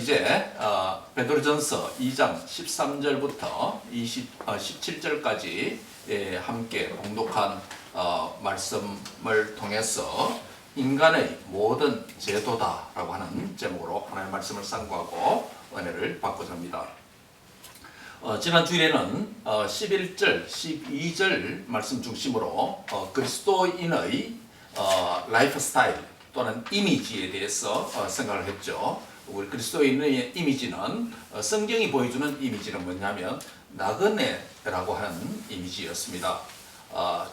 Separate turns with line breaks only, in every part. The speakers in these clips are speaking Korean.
이제 베드로전서 2장 13절부터 17절까지 함께 봉독한 말씀을 통해서 인간의 모든 제도다라고 하는 제목으로 하나님의 말씀을 상고하고 은혜를 받고자 합니다. 지난 주일에는 11절, 12절 말씀 중심으로 그리스도인의 라이프 스타일 또는 이미지에 대해서 생각을 했죠. 우리 그리스도인의 이미지는 성경이 보여주는 이미지는 뭐냐면 나그네라고 하는 이미지였습니다.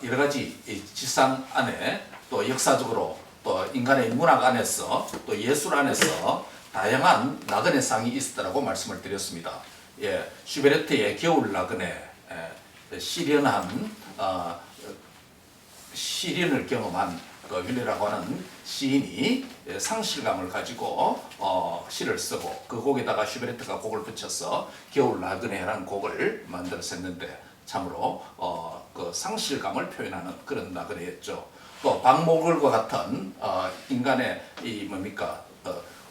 여러 가지 지상 안에 또 역사적으로 또 인간의 문학 안에서 또 예술 안에서 다양한 나그네상이 있었다고 말씀을 드렸습니다. 슈베르트의 겨울 나그네, 시련한 시련을 경험한 윌리라고 하는 시인이 상실감을 가지고 시를 쓰고 그 곡에다가 슈베르트가 곡을 붙여서 겨울 나그네라는 곡을 만들었었는데 참으로 그 상실감을 표현하는 그런 나그네였죠. 또 박목을과 같은 인간의 이 뭡니까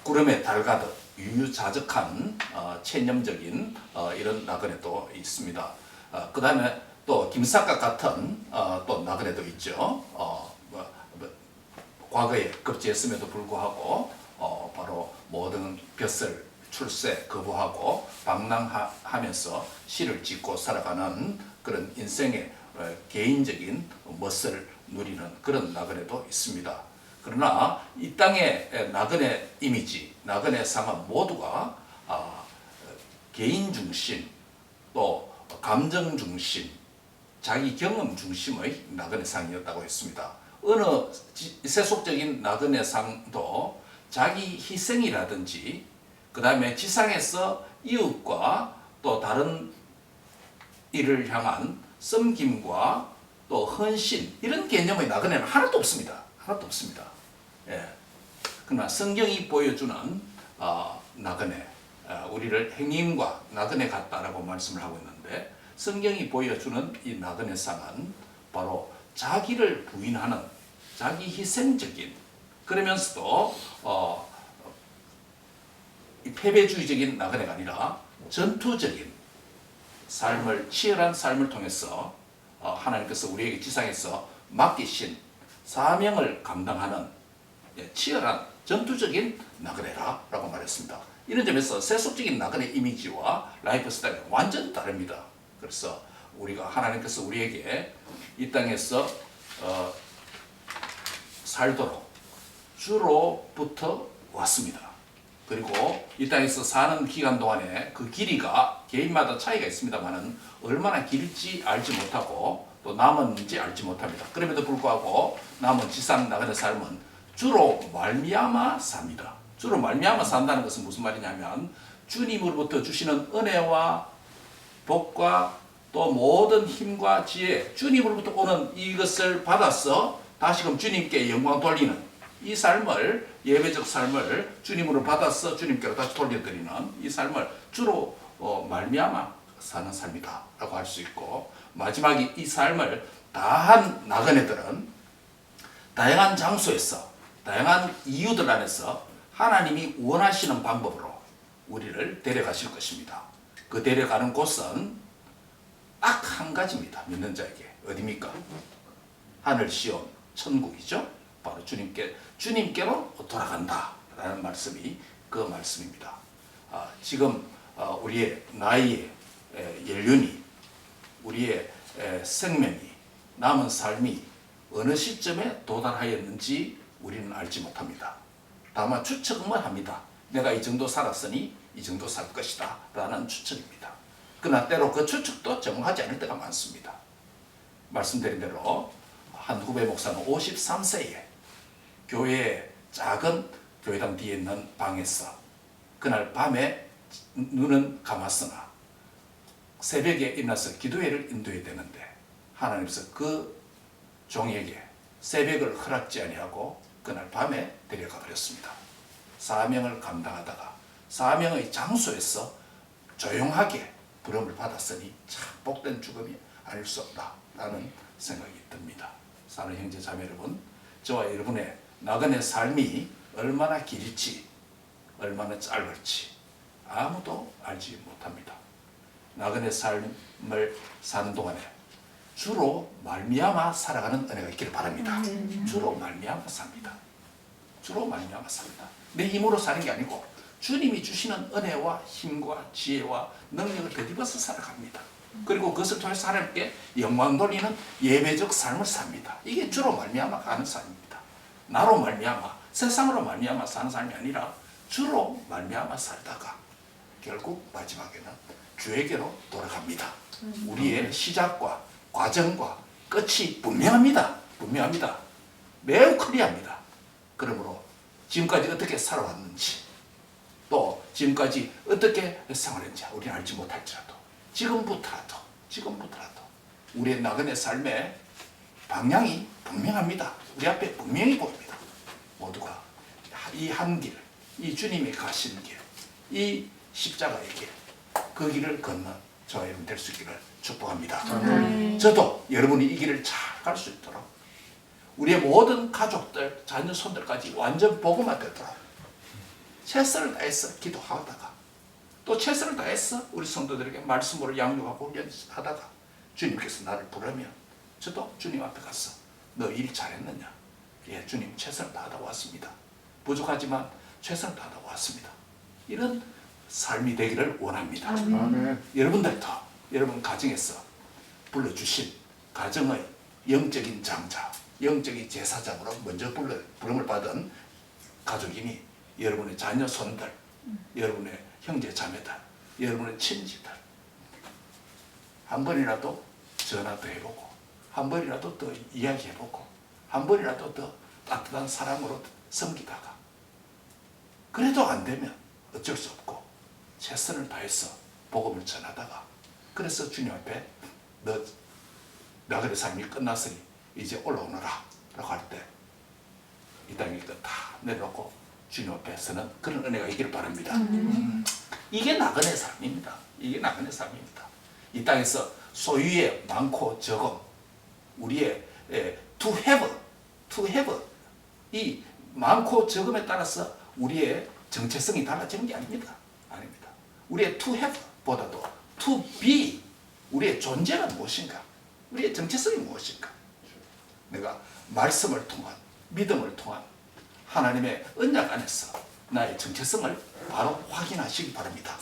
구름에 달가듯 유유자적한 체념적인 이런 나그네도 있습니다. 그 다음에 또 김삿갓 같은 또 나그네도 있죠. 과거에 급제했음에도 불구하고 바로 모든 벼슬 출세 거부하고 방랑하면서 시를 짓고 살아가는 그런 인생의 개인적인 멋을 누리는 그런 나그네도 있습니다. 그러나 이 땅의 나그네 이미지, 나그네 상은 모두가 개인 중심, 또 감정 중심, 자기 경험 중심의 나그네 상이었다고 했습니다. 어느 세속적인 나그네 상도 자기 희생이라든지 그 다음에 지상에서 이웃과 또 다른 이를 향한 섬김과 또 헌신 이런 개념의 나그네는 하나도 없습니다. 하나도 없습니다. 그러나 성경이 보여주는 나그네, 우리를 행인과 나그네 같다라고 말씀을 하고 있는데 성경이 보여주는 이 나그네 상은 바로 자기를 부인하는 자기 희생적인 그러면서도 패배주의적인 나그네가 아니라 전투적인 삶을 치열한 삶을 통해서 하나님께서 우리에게 지상에서 맡기신 사명을 감당하는 치열한 전투적인 나그네라고 말했습니다. 이런 점에서 세속적인 나그네 이미지와 라이프 스타일은 완전 다릅니다. 그래서 우리가 하나님께서 우리에게 이 땅에서 살도록 주로부터 왔습니다. 그리고 이 땅에서 사는 기간 동안에 그 길이가 개인마다 차이가 있습니다만은 얼마나 길지 알지 못하고 또 남은지 알지 못합니다. 그럼에도 불구하고 남은 지상 나그네 삶은 주로 말미암아 삽니다. 주로 말미암아 산다는 것은 무슨 말이냐면 주님으로부터 주시는 은혜와 복과 또 모든 힘과 지혜, 주님으로부터 오는 이것을 받아서 다시금 주님께 영광 돌리는 이 삶을, 예배적 삶을 주님으로 받아서 주님께로 다시 돌려드리는 이 삶을 주로 말미암아 사는 삶이다 라고 할 수 있고, 마지막에 이 삶을 다한 나그네들은 다양한 장소에서 다양한 이유들 안에서 하나님이 원하시는 방법으로 우리를 데려가실 것입니다. 그 데려가는 곳은 딱 한 가지입니다. 믿는 자에게. 어디입니까? 하늘 시온 천국이죠. 바로 주님께로 돌아간다 라는 말씀이 그 말씀입니다. 지금 우리의 나이의 연륜이, 우리의 생명이, 남은 삶이 어느 시점에 도달하였는지 우리는 알지 못합니다. 다만 추측만 합니다. 내가 이 정도 살았으니 이 정도 살 것이다 라는 추측입니다. 그러나 때로 그 추측도 정확하지 않을 때가 많습니다. 말씀드린 대로 한 후배 목사는 53세에 교회의 작은 교회당 뒤에 있는 방에서 그날 밤에 눈은 감았으나 새벽에 일어나서 기도회를 인도해야 되는데 하나님께서 그 종에게 새벽을 허락지 아니하고 그날 밤에 데려가 버렸습니다. 사명을 감당하다가 사명의 장소에서 조용하게 부름을 받았으니 참 복된 죽음이 아닐 수 없다라는 생각이 듭니다. 사는 형제 자매 여러분, 저와 여러분의 나그네 삶이 얼마나 길지 얼마나 짧을지 아무도 알지 못합니다. 나그네 삶을 사는 동안에 주로 말미암아 살아가는 은혜가 있기를 바랍니다. 주로 말미암아 삽니다. 주로 말미암아 삽니다. 내 힘으로 사는 게 아니고 주님이 주시는 은혜와 힘과 지혜와 능력을 덧입어서 살아갑니다. 그리고 그것을 통해서 하나님께 영광 돌리는 예배적 삶을 삽니다. 이게 주로 말미암아 가는 삶입니다. 나로 말미암아, 세상으로 말미암아 사는 삶이 아니라 주로 말미암아 살다가 결국 마지막에는 주에게로 돌아갑니다. 우리의 시작과 과정과 끝이 분명합니다. 분명합니다. 매우 클리어합니다. 그러므로 지금까지 어떻게 살아왔는지, 또 지금까지 어떻게 생활했는지 우리는 알지 못할지라도 지금부터라도 우리의 나그네 삶의 방향이 분명합니다. 우리 앞에 분명히 보입니다. 모두가 이 한 길, 이 주님이 가시는 길, 이 십자가의 길, 그 길을 걷는 저와 여러분 될 수 있기를 축복합니다. 저도 여러분이 이 길을 잘 갈 수 있도록 우리의 모든 가족들, 자녀, 손들까지 완전 복음화 되도록 최선을 다해서 기도하다가 또 최선을 다해서 우리 성도들에게 말씀으로 양육하고 훈련하다가 주님께서 나를 부르면 저도 주님 앞에 가서 너 일 잘했느냐? 예, 주님 최선을 다하다 왔습니다. 부족하지만 최선을 다하다 왔습니다. 이런 삶이 되기를 원합니다. 여러분들도 여러분 가정에서 불러주신 가정의 영적인 장자, 영적인 제사장으로 먼저 부름을 받은 가족이니 여러분의 자녀 손들, 여러분의 형제 자매들, 여러분의 친지들 한 번이라도 전화도 해보고 한 번이라도 더 이야기해보고 한 번이라도 더 따뜻한 사랑으로 섬기다가 그래도 안 되면 어쩔 수 없고 최선을 다해서 복음을 전하다가 그래서 주님 앞에 너 나그네 삶이 끝났으니 이제 올라오너라 라고 할 때 이 땅에 다 내려놓고 주님 앞에 서는 그런 은혜가 있기를 바랍니다. 이게 나그네 삶입니다. 이게 나그네 삶입니다. 이 땅에서 소유의 많고 적음, 우리의 to have 이 많고 적음에 따라서 우리의 정체성이 달라지는 게 아닙니다. 아닙니다. 우리의 to have 보다도 to be, 우리의 존재가 무엇인가, 우리의 정체성이 무엇인가, 내가 말씀을 통한 믿음을 통한 하나님의 언약 안에서 나의 정체성을 바로 확인하시기 바랍니다.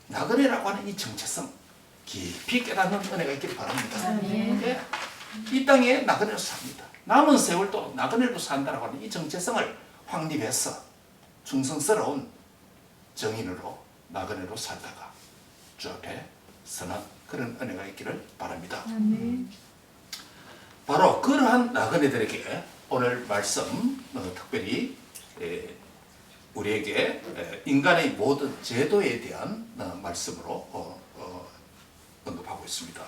나그네라고 하는 이 정체성 깊이 깨닫는 은혜가 있기를 바랍니다. 네. 이 땅에 나그네로 삽니다. 남은 세월도 나그네로 산다라고 하는 이 정체성을 확립해서 충성스러운 정인으로 나그네로 살다가 주 앞에 서는 그런 은혜가 있기를 바랍니다. 바로 그러한 나그네들에게 오늘 말씀 특별히 우리에게 인간의 모든 제도에 대한 말씀으로 언급하고 있습니다.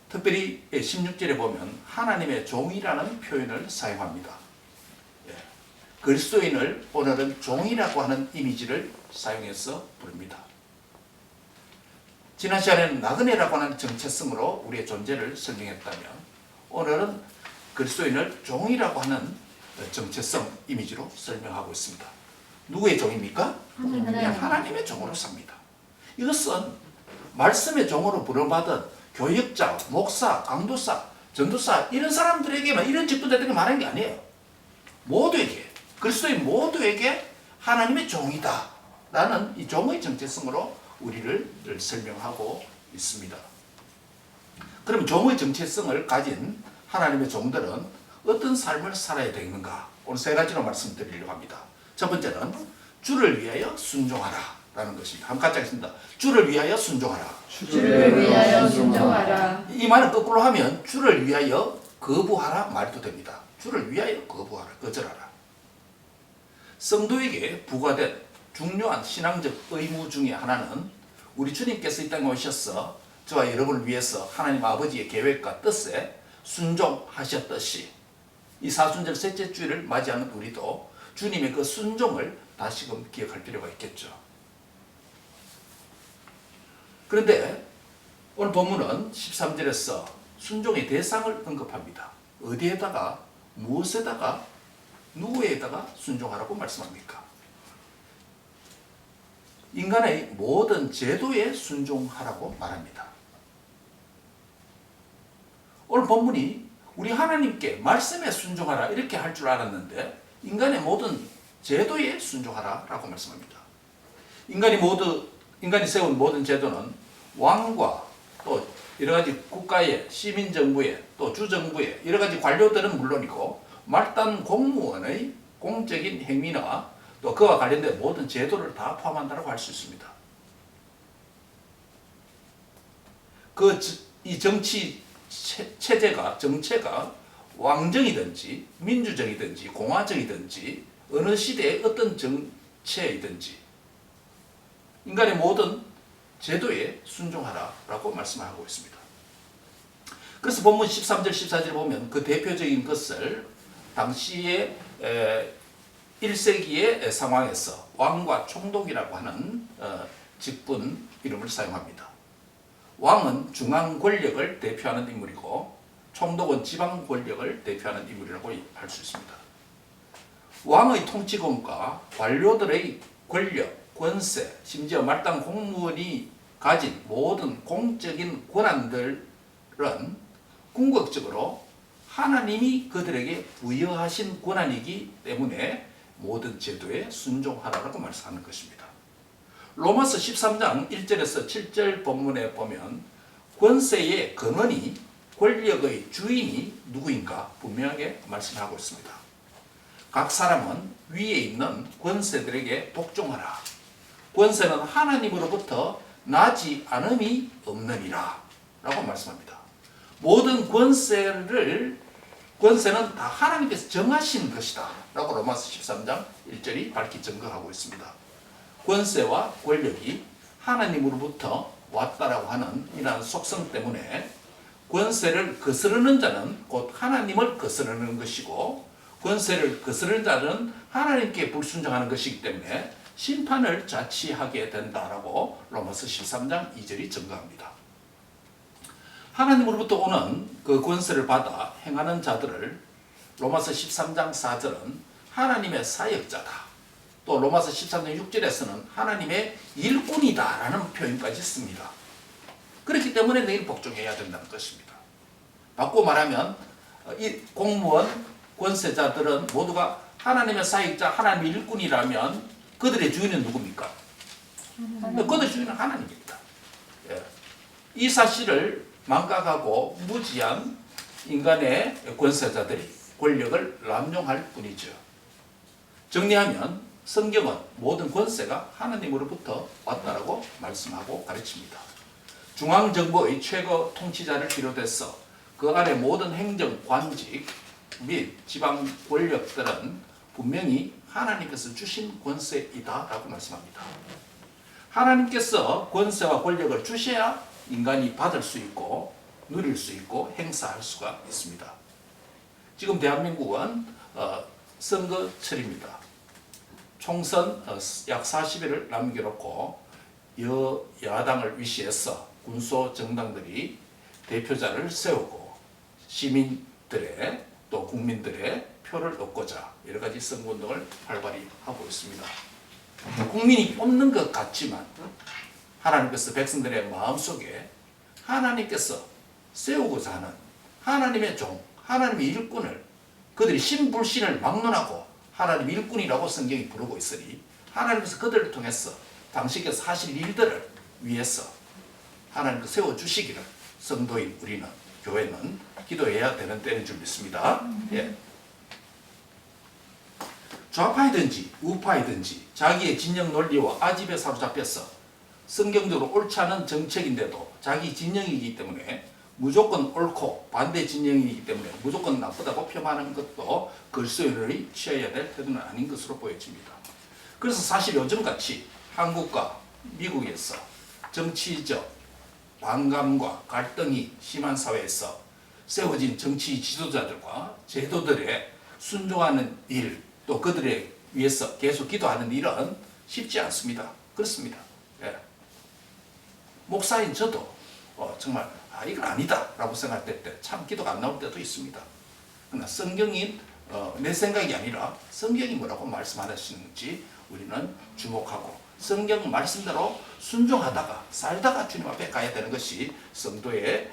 특별히 16절에 보면 하나님의 종이라는 표현을 사용합니다. 그리스도인을 오늘은 종이라고 하는 이미지를 사용해서 부릅니다. 지난 시간에는 나그네라고 하는 정체성으로 우리의 존재를 설명했다면 오늘은 그리스도인을 종이라고 하는 정체성 이미지로 설명하고 있습니다. 누구의 종입니까? 하나님의 종으로 삽니다. 이것은 말씀의 종으로 부름받은 교역자, 목사, 강도사, 전도사 이런 사람들에게만 이런 직분자들에게 말하는 게 아니에요. 모두에게, 그리스도인 모두에게 하나님의 종이다 라는 이 종의 정체성으로 우리를 설명하고 있습니다. 그럼 종의 정체성을 가진 하나님의 종들은 어떤 삶을 살아야 되는가? 오늘 세 가지로 말씀드리려고 합니다. 첫 번째는 주를 위하여 순종하라 라는 것입니다. 한번 같이 하겠습니다. 주를 위하여 순종하라.
주를 위하여 순종하라.
이 말은 거꾸로 하면 주를 위하여 거부하라 말도 됩니다. 주를 위하여 거부하라, 거절하라. 성도에게 부과된 중요한 신앙적 의무 중에 하나는 우리 주님께서 이 땅에 오셔서 저와 여러분을 위해서 하나님 아버지의 계획과 뜻에 순종하셨듯이 이 사순절 셋째 주일을 맞이하는 우리도 주님의 그 순종을 다시금 기억할 필요가 있겠죠. 그런데 오늘 본문은 13절에서 순종의 대상을 언급합니다. 어디에다가, 무엇에다가, 누구에다가 순종하라고 말씀합니까? 인간의 모든 제도에 순종하라고 말합니다. 오늘 본문이 우리 하나님께 말씀에 순종하라 이렇게 할 줄 알았는데 인간의 모든 제도에 순종하라 라고 말씀합니다. 인간이 세운 모든 제도는 왕과 또 여러 가지 국가의 시민정부의 또 주정부의 여러 가지 관료들은 물론이고 말단 공무원의 공적인 행위나 또 그와 관련된 모든 제도를 다 포함한다고 할 수 있습니다. 이 정치 체제가 정체가 왕정이든지 민주정이든지 공화정이든지 어느 시대의 어떤 정체이든지 인간의 모든 제도에 순종하라라고 말씀하고 있습니다. 그래서 본문 13절 14절 보면 그 대표적인 것을 당시의 1세기의 상황에서 왕과 총독이라고 하는 직분 이름을 사용합니다. 왕은 중앙 권력을 대표하는 인물이고 총독은 지방 권력을 대표하는 인물이라고 할 수 있습니다. 왕의 통치권과 관료들의 권력, 권세, 심지어 말단 공무원이 가진 모든 공적인 권한들은 궁극적으로 하나님이 그들에게 부여하신 권한이기 때문에 모든 제도에 순종하라고 말씀하는 것입니다. 로마서 13장 1절에서 7절 본문에 보면 권세의 근원이 권력의 주인이 누구인가 분명하게 말씀하고 있습니다. 각 사람은 위에 있는 권세들에게 복종하라. 권세는 하나님으로부터 나지 않음이 없느니라 라고 말씀합니다. 모든 권세는 다 하나님께서 정하신 것이다 라고 로마서 13장 1절이 밝히 증거하고 있습니다. 권세와 권력이 하나님으로부터 왔다라고 하는 이러한 속성 때문에 권세를 거스르는 자는 곧 하나님을 거스르는 것이고 권세를 거스르는 자는 하나님께 불순종하는 것이기 때문에 심판을 자치하게 된다라고 로마서 13장 2절이 증거합니다. 하나님으로부터 오는 그 권세를 받아 행하는 자들을 로마서 13장 4절은 하나님의 사역자다. 또 로마서 13장 6절에서는 하나님의 일꾼이다라는 표현까지 씁니다. 그렇기 때문에 너희는 복종해야 된다는 것입니다. 바꾸어 말하면 이 공무원, 권세자들은 모두가 하나님의 사역자, 하나님의 일꾼이라면 그들의 주인은 누굽니까? 그들의 주인은 하나님입니다. 이 사실을 망각하고 무지한 인간의 권세자들이 권력을 남용할 뿐이죠. 정리하면 성경은 모든 권세가 하나님으로부터 왔다라고 말씀하고 가르칩니다. 중앙정부의 최고 통치자를 비롯해서 그 아래 모든 행정, 관직 및 지방 권력들은 분명히 하나님께서 주신 권세이다라고 말씀합니다. 하나님께서 권세와 권력을 주셔야 인간이 받을 수 있고 누릴 수 있고 행사할 수가 있습니다. 지금 대한민국은 선거철입니다. 총선 약 40일을 남겨놓고 여야당을 위시해서 군소 정당들이 대표자를 세우고 시민들의 또 국민들의 표를 얻고자 여러 가지 선거운동을 활발히 하고 있습니다. 국민이 뽑는 것 같지만 하나님께서 백성들의 마음속에 하나님께서 세우고자 하는 하나님의 종, 하나님의 일꾼을 그들이 신불신을 막론하고 하나님 일꾼이라고 성경이 부르고 있으니 하나님께서 그들을 통해서 당신께서 하실 일들을 위해서 하나님께서 세워주시기를 성도인 우리는 교회는 기도해야 되는 때인 줄 믿습니다. 예. 좌파이든지 우파이든지 자기의 진영 논리와 아집에 사로잡혀서 성경적으로 옳지 않은 정책인데도 자기 진영이기 때문에 무조건 옳고 반대 진영이기 때문에 무조건 나쁘다고 폄하하는 것도 글소인이 취해야 될 태도는 아닌 것으로 보여집니다. 그래서 사실 요즘같이 한국과 미국에서 정치적 반감과 갈등이 심한 사회에서 세워진 정치 지도자들과 제도들에 순종하는 일, 또 그들에 위해서 계속 기도하는 일은 쉽지 않습니다. 그렇습니다. 예. 목사인 저도 정말 이건 아니다 라고 생각할 때 참 기도가 안 나올 때도 있습니다. 그러나 성경이 내 생각이 아니라 성경이 뭐라고 말씀하시는지 우리는 주목하고 성경 말씀대로 순종하다가 살다가 주님 앞에 가야 되는 것이 성도의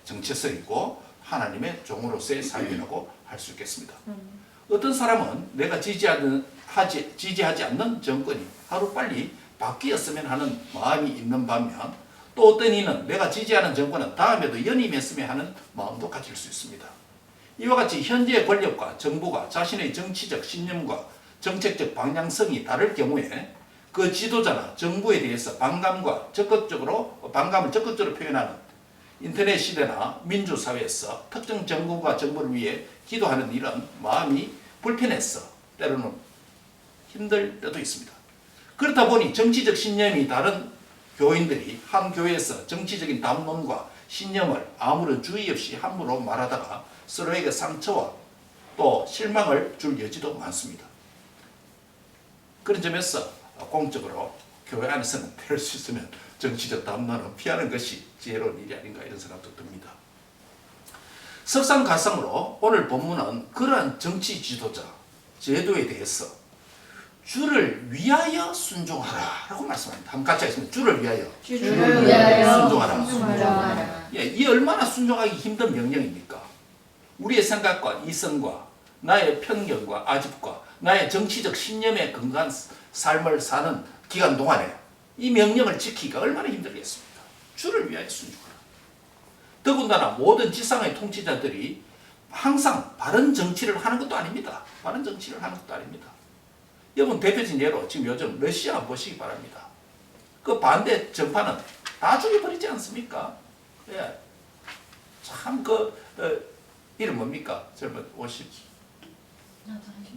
정체성이고 하나님의 종으로서의 삶이라고 할 수 있겠습니다. 어떤 사람은 내가 지지하지 않는 정권이 하루빨리 바뀌었으면 하는 마음이 있는 반면 또 어떤 이는 내가 지지하는 정권은 다음에도 연임했으면 하는 마음도 가질 수 있습니다. 이와 같이 현재의 권력과 정부가 자신의 정치적 신념과 정책적 방향성이 다를 경우에 그 지도자나 정부에 대해서 반감을 적극적으로 표현하는 인터넷 시대나 민주사회에서 특정 정부가 정부를 위해 기도하는 일은 마음이 불편해서 때로는 힘들 때도 있습니다. 그렇다 보니 정치적 신념이 다른 교인들이 한 교회에서 정치적인 담론과 신념을 아무런 주의 없이 함부로 말하다가 서로에게 상처와 또 실망을 줄 여지도 많습니다. 그런 점에서 공적으로 교회 안에서는 될 수 있으면 정치적 담론은 피하는 것이 지혜로운 일이 아닌가 이런 생각도 듭니다. 설상가상으로 오늘 본문은 그러한 정치 지도자, 제도에 대해서 주를 위하여 순종하라 라고 말씀합니다. 한번 같이 하겠습니다. 주를 위하여
주를 위하여
순종하라.
순종하라.
예, 이 얼마나 순종하기 힘든 명령입니까? 우리의 생각과 이성과 나의 편견과 아집과 나의 정치적 신념에 근거한 삶을 사는 기간 동안에 이 명령을 지키기가 얼마나 힘들겠습니까? 주를 위하여 순종하라. 더군다나 모든 지상의 통치자들이 항상 바른 정치를 하는 것도 아닙니다. 바른 정치를 하는 것도 아닙니다. 여러분 대표적인 예로 지금 요즘 러시아 보시기 바랍니다. 그 반대 정파는 다 죽여버리지 않습니까? 예. 참 이름 뭡니까? 젊은 50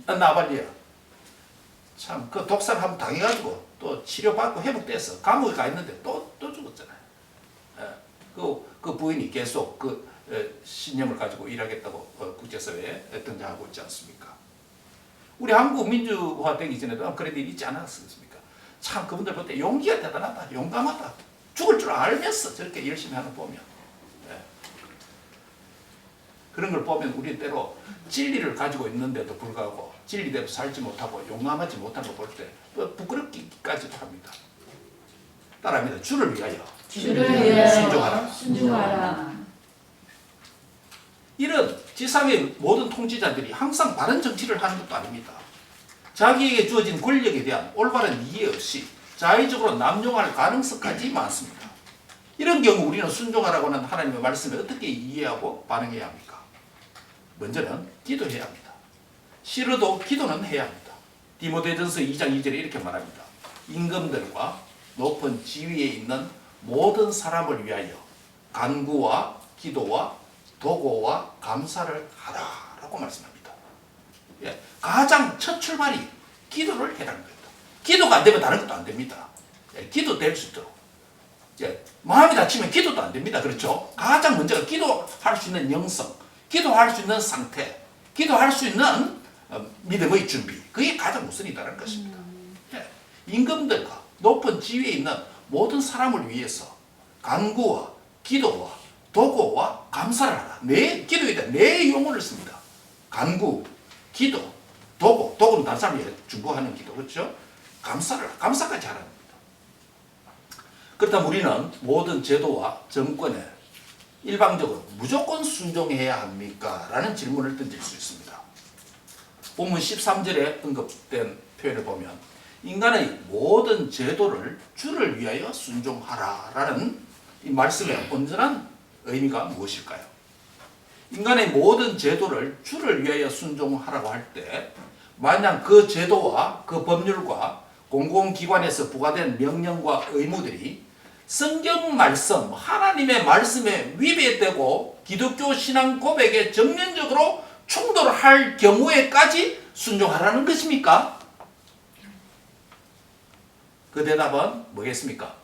나발리아. 참 그 독살 한번 당해가지고 또 치료받고 회복돼서 감옥에 가 있는데 또 죽었잖아요. 예. 그 부인이 계속 신념을 가지고 일하겠다고 국제사회에 등장하고 있지 않습니까? 우리 한국 민주화 되기 전에도 그런 일이 있지 않았습니까? 참 그분들 볼 때 용기가 대단하다, 용감하다. 죽을 줄 알면서 저렇게 열심히 하는 거 보면 그런 걸 보면 우리 때로 진리를 가지고 있는데도 불구하고 진리대로 살지 못하고 용감하지 못한 걸 볼 때 부끄럽기까지도 합니다. 따라합니다. 주를 위하여 순종하라.
순종하라.
이런 지상의 모든 통치자들이 항상 바른 정치를 하는 것도 아닙니다. 자기에게 주어진 권력에 대한 올바른 이해 없이 자의적으로 남용할 가능성까지 많습니다. 이런 경우 우리는 순종하라고 하는 하나님의 말씀을 어떻게 이해하고 반응해야 합니까? 먼저는 기도해야 합니다. 싫어도 기도는 해야 합니다. 디모데전서 2장 2절에 이렇게 말합니다. 임금들과 높은 지위에 있는 모든 사람을 위하여 간구와 기도와 도고와 감사를 하라라고 말씀합니다. 예, 가장 첫 출발이 기도를 해라는 겁니다. 기도가 안 되면 다른 것도 안 됩니다. 예, 기도 될 수 있도록. 예, 마음이 다치면 기도도 안 됩니다. 그렇죠? 가장 먼저가 기도할 수 있는 영성, 기도할 수 있는 상태, 기도할 수 있는 믿음의 준비. 그게 가장 우선이다라는 것입니다. 예, 임금들과 높은 지위에 있는 모든 사람을 위해서 간구와 기도와 도고와 감사를 하라. 기도에다 내 용어를 씁니다. 간구, 기도, 도고는 다른 사람이 중보하는 기도, 그렇죠? 감사까지 하라는 겁니다. 그렇다면 우리는 모든 제도와 정권에 일방적으로 무조건 순종해야 합니까? 라는 질문을 던질 수 있습니다. 본문 13절에 언급된 표현을 보면 인간의 모든 제도를 주를 위하여 순종하라라는 이 말씀의 온전한 의미가 무엇일까요? 인간의 모든 제도를 주를 위하여 순종하라고 할 때 만약 그 제도와 그 법률과 공공기관에서 부과된 명령과 의무들이 성경 말씀, 하나님의 말씀에 위배되고 기독교 신앙 고백에 정면적으로 충돌할 경우에까지 순종하라는 것입니까? 그 대답은 뭐겠습니까?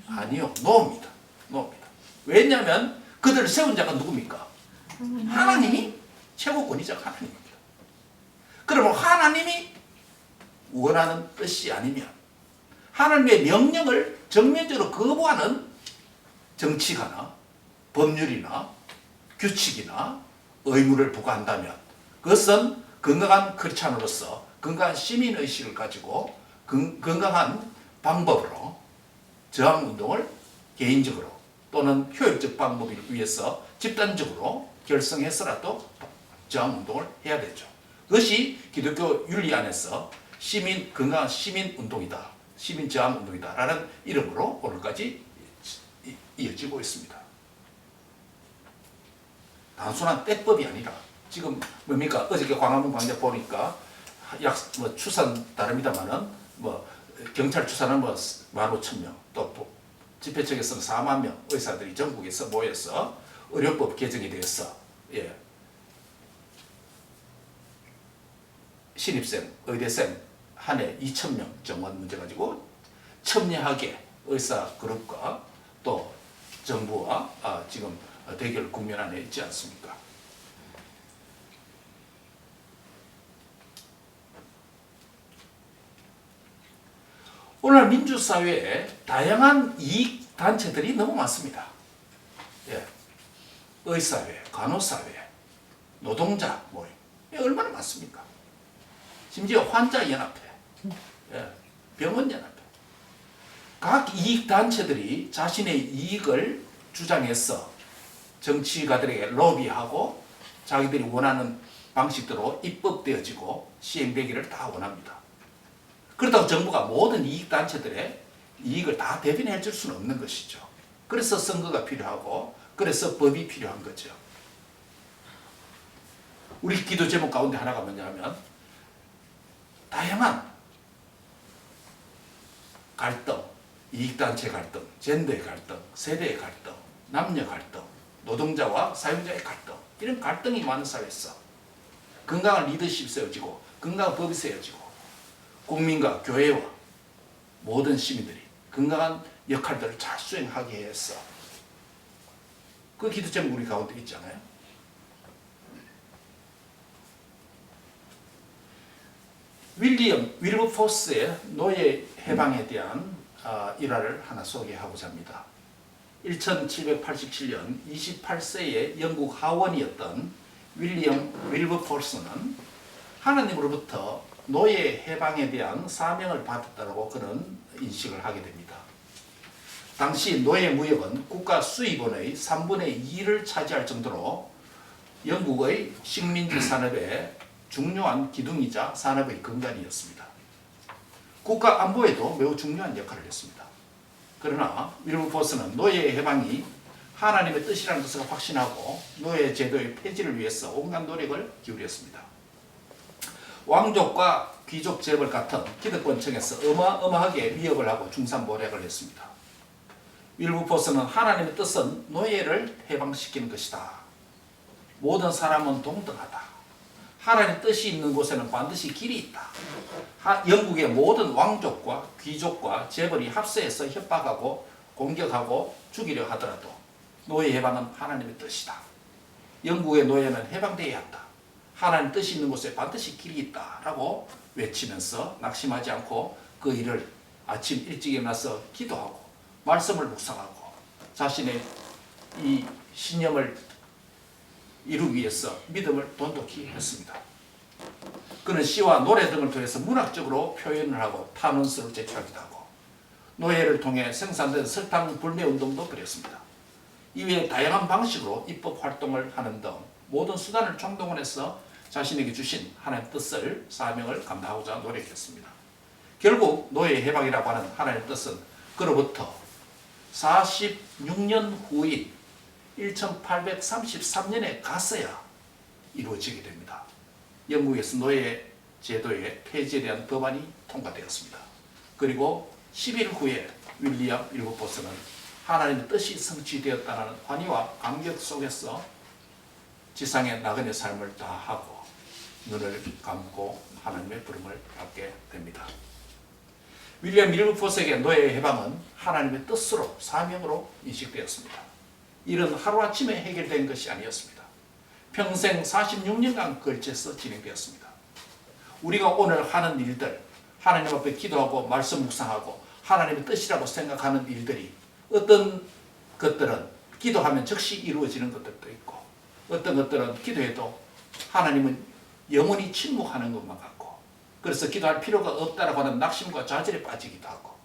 아니요. 노입니다. 왜냐하면 그들을 세운 자가 누굽니까? 하나님이 최고권위자 하나님입니다. 그러면 하나님이 원하는 뜻이 아니면 하나님의 명령을 정면적으로 거부하는 정치가나 법률이나 규칙이나 의무를 부과한다면 그것은 건강한 크리스찬으로서 건강한 시민의식을 가지고 건강한 방법으로 저항운동을 개인적으로 또는 효율적 방법을 위해서 집단적으로 결성해서라도 저항운동을 해야 되죠. 그것이 기독교 윤리 안에서 건강한 시민운동이다. 시민저항운동이다. 라는 이름으로 오늘까지 이어지고 있습니다. 단순한 떼법이 아니라 지금 뭡니까? 어저께 광화문 광장 보니까 추산 다릅니다만은 경찰 추산은 15,000명, 또 집회 측에서는 4만 명 의사들이 전국에서 모여서 의료법 개정에 대해서 신입생, 의대생 한 해 2,000명 정원 문제 가지고 첨예하게 의사 그룹과 또 정부와 지금 대결 국면 안에 있지 않습니까? 오늘 민주사회에 다양한 이익단체들이 너무 많습니다. 의사회, 간호사회, 노동자 모임 얼마나 많습니까? 심지어 환자연합회, 병원연합회 각 이익단체들이 자신의 이익을 주장해서 정치가들에게 로비하고 자기들이 원하는 방식대로 입법되어지고 시행되기를 다 원합니다. 그렇다고 정부가 모든 이익단체들의 이익을 다 대변해 줄 수는 없는 것이죠. 그래서 선거가 필요하고 그래서 법이 필요한 거죠. 우리 기도 제목 가운데 하나가 뭐냐면 다양한 갈등, 이익단체 갈등, 젠더의 갈등, 세대의 갈등, 남녀 갈등, 노동자와 사용자의 갈등 이런 갈등이 많은 사회에서 건강한 리더십이 세워지고 건강한 법이 세워지고 국민과 교회와 모든 시민들이 건강한 역할들을 잘 수행하게 해서 그 기도 제목 우리 가운데 있잖아요. 윌버포스의 노예 해방에 대한 일화를 하나 소개하고자 합니다. 1787년 28세의 영국 하원이었던 윌버포스는 하나님으로부터 노예 해방에 대한 사명을 받았다고 그는 인식을 하게 됩니다. 당시 노예 무역은 국가 수입원의 3분의 2를 차지할 정도로 영국의 식민지 산업의 중요한 기둥이자 산업의 근간이었습니다. 국가 안보에도 매우 중요한 역할을 했습니다. 그러나 윌버포스는 노예 해방이 하나님의 뜻이라는 것을 확신하고 노예 제도의 폐지를 위해서 온갖 노력을 기울였습니다. 왕족과 귀족 재벌 같은 기득권층에서 어마어마하게 위협을 하고 중산모략을 했습니다. 윌버포스는 하나님의 뜻은 노예를 해방시키는 것이다. 모든 사람은 동등하다. 하나님의 뜻이 있는 곳에는 반드시 길이 있다. 영국의 모든 왕족과 귀족과 재벌이 합세해서 협박하고 공격하고 죽이려 하더라도 노예 해방은 하나님의 뜻이다. 영국의 노예는 해방되어야 한다. 하나님 뜻이 있는 곳에 반드시 길이 있다라고 외치면서 낙심하지 않고 그 일을 아침 일찍 일어나서 기도하고 말씀을 묵상하고 자신의 이 신념을 이루기 위해서 믿음을 돈독히 했습니다. 그는 시와 노래 등을 통해서 문학적으로 표현을 하고 탄원서를 제출하기도 하고 노예를 통해 생산된 설탕 불매 운동도 벌였습니다. 이외에 다양한 방식으로 입법 활동을 하는 등 모든 수단을 총동원해서 자신에게 주신 하나님의 뜻을 사명을 감당하고자 노력했습니다. 결국 노예 해방이라고 하는 하나님의 뜻은 그로부터 46년 후인 1833년에 가서야 이루어지게 됩니다. 영국에서 노예 제도의 폐지에 대한 법안이 통과되었습니다. 그리고 10일 후에 윌리엄 윌버포스는 하나님의 뜻이 성취되었다는 환희와 감격 속에서 지상의 나그네 삶을 다하고 눈을 감고 하나님의 부름을 받게 됩니다. 윌리엄 윌버포스에게 노예 해방은 하나님의 뜻으로 사명으로 인식되었습니다. 이는 하루아침에 해결된 것이 아니었습니다. 평생 46년간 걸쳐서 진행되었습니다. 우리가 오늘 하는 일들, 하나님 앞에 기도하고 말씀 묵상하고 하나님의 뜻이라고 생각하는 일들이 어떤 것들은 기도하면 즉시 이루어지는 것들도 있고 어떤 것들은 기도해도 하나님은 영원히 침묵하는 것만 같고 그래서 기도할 필요가 없다라고 하는 낙심과 좌절에 빠지기도 하고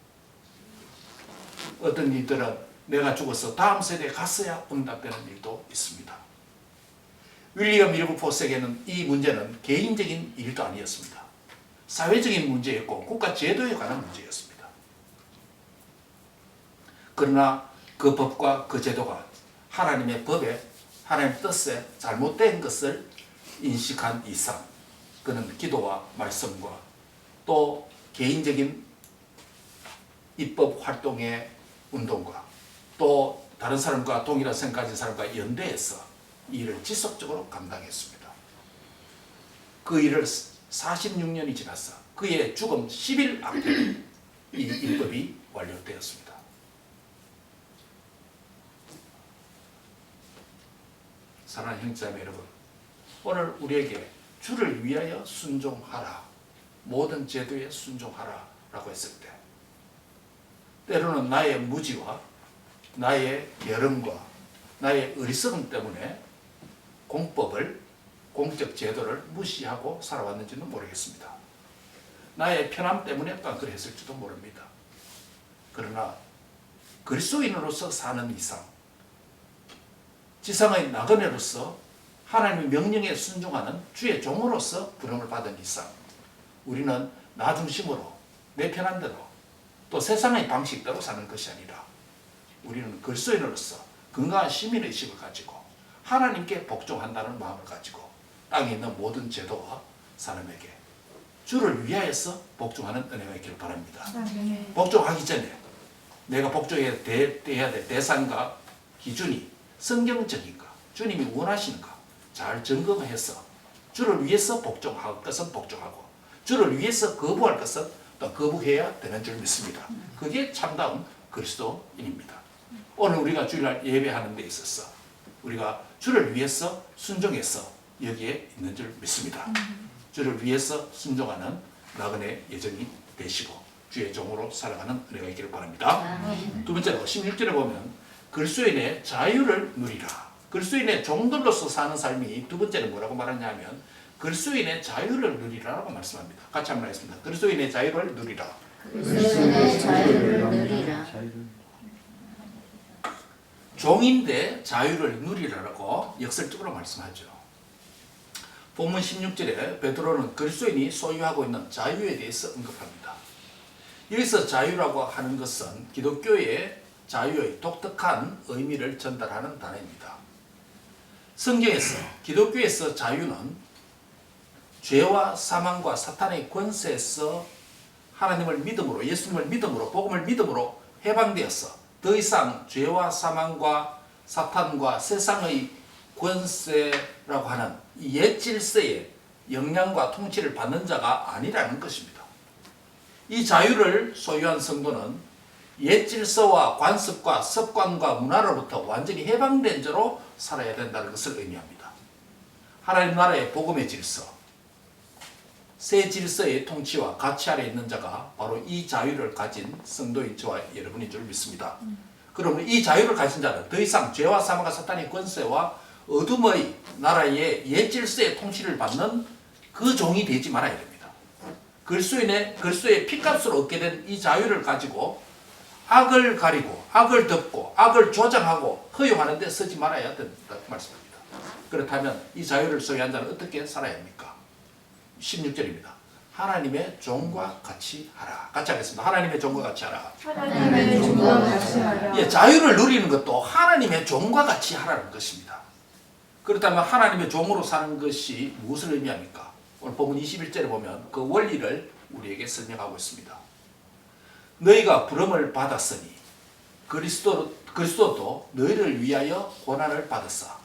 어떤 일들은 내가 죽어서 다음 세대에 갔어야 응답되는 일도 있습니다. 윌리엄 밀버포스에게는 이 문제는 개인적인 일도 아니었습니다. 사회적인 문제였고 국가 제도에 관한 문제였습니다. 그러나 그 법과 그 제도가 하나님의 법에, 하나님의 뜻에 잘못된 것을 인식한 이상 그는 기도와 말씀과 또 개인적인 입법 활동의 운동과 또 다른 사람과 동일한 생각 가진 사람과 연대해서 이 일을 지속적으로 감당했습니다. 그 일을 46년이 지나서 그의 죽음 10일 앞에 이 입법이 완료되었습니다. 사랑하는 형제자매 여러분, 오늘 우리에게 주를 위하여 순종하라, 모든 제도에 순종하라 라고 했을 때 때로는 나의 무지와 나의 게으름과 나의 어리석음 때문에 공법을, 공적 제도를 무시하고 살아왔는지는 모르겠습니다. 나의 편함 때문에 또한 그랬을지도 모릅니다. 그러나 그리스도인으로서 사는 이상, 지상의 나그네로서 하나님의 명령에 순종하는 주의 종으로서 부름을 받은 이상 우리는 나 중심으로 내 편한 대로 또 세상의 방식대로 사는 것이 아니라 우리는 그리스도인으로서 건강한 시민의식을 가지고 하나님께 복종한다는 마음을 가지고 땅에 있는 모든 제도와 사람에게 주를 위하여서 복종하는 은혜가 있기를 바랍니다. 복종하기 전에 내가 복종해야 될 대상과 기준이 성경적인가, 주님이 원하시는가 잘 점검해서 주를 위해서 복종할 것은 복종하고 주를 위해서 거부할 것은 또 거부해야 되는 줄 믿습니다. 그게 참다운 그리스도인입니다. 오늘 우리가 주일날 예배하는 데 있어서 우리가 주를 위해서 순종해서 여기에 있는 줄 믿습니다. 주를 위해서 순종하는 나그네 예정이 되시고 주의 종으로 살아가는 은혜가 있기를 바랍니다. 두 번째로 16절에 보면 그리스도인의 자유를 누리라. 그리스도인의 종들로서 사는 삶이 두 번째는 뭐라고 말하냐면 그리스도인의 자유를 누리라라고 말씀합니다. 같이 한번 하겠습니다. 그리스도인의 자유를 누리라.
그리스도인의 자유를 누리라.
종인데 자유를 누리라라고 역설적으로 말씀하죠. 본문 16절에 베드로는 그리스도인이 소유하고 있는 자유에 대해서 언급합니다. 여기서 자유라고 하는 것은 기독교의 자유의 독특한 의미를 전달하는 단어입니다. 성경에서 기독교에서 자유는 죄와 사망과 사탄의 권세에서 하나님을 믿음으로, 예수님을 믿음으로, 복음을 믿음으로 해방되어서 더 이상 죄와 사망과 사탄과 세상의 권세라고 하는 옛 질서의 영향과 통치를 받는 자가 아니라는 것입니다. 이 자유를 소유한 성도는 옛 질서와 관습과 습관과 문화로부터 완전히 해방된 자로 살아야 된다는 것을 의미합니다. 하나님 나라의 복음의 질서, 새 질서의 통치와 가치 아래 있는 자가 바로 이 자유를 가진 성도인 저와 여러분인 줄 믿습니다. 그러면 이 자유를 가진 자는 더 이상 죄와 사망과 사탄의 권세와 어둠의 나라의 옛 질서의 통치를 받는 그 종이 되지 말아야 됩니다. 그리스도의 피값으로 얻게 된 이 자유를 가지고 악을 가리고 악을 덮고 악을 조장하고 허용하는 데 쓰지 말아야 된다고 말씀합니다. 그렇다면 이 자유를 소유한 자는 어떻게 살아야 합니까? 16절입니다. 하나님의 종과 같이 하라. 같이 하겠습니다. 하나님의 종과 같이 하라.
하나님의 종과 같이 하라.
예, 자유를 누리는 것도 하나님의 종과 같이 하라는 것입니다. 그렇다면 하나님의 종으로 사는 것이 무엇을 의미합니까? 오늘 본문 21절에 보면 그 원리를 우리에게 설명하고 있습니다. 너희가 부름을 받았으니 그리스도도 너희를 위하여 고난을 받았사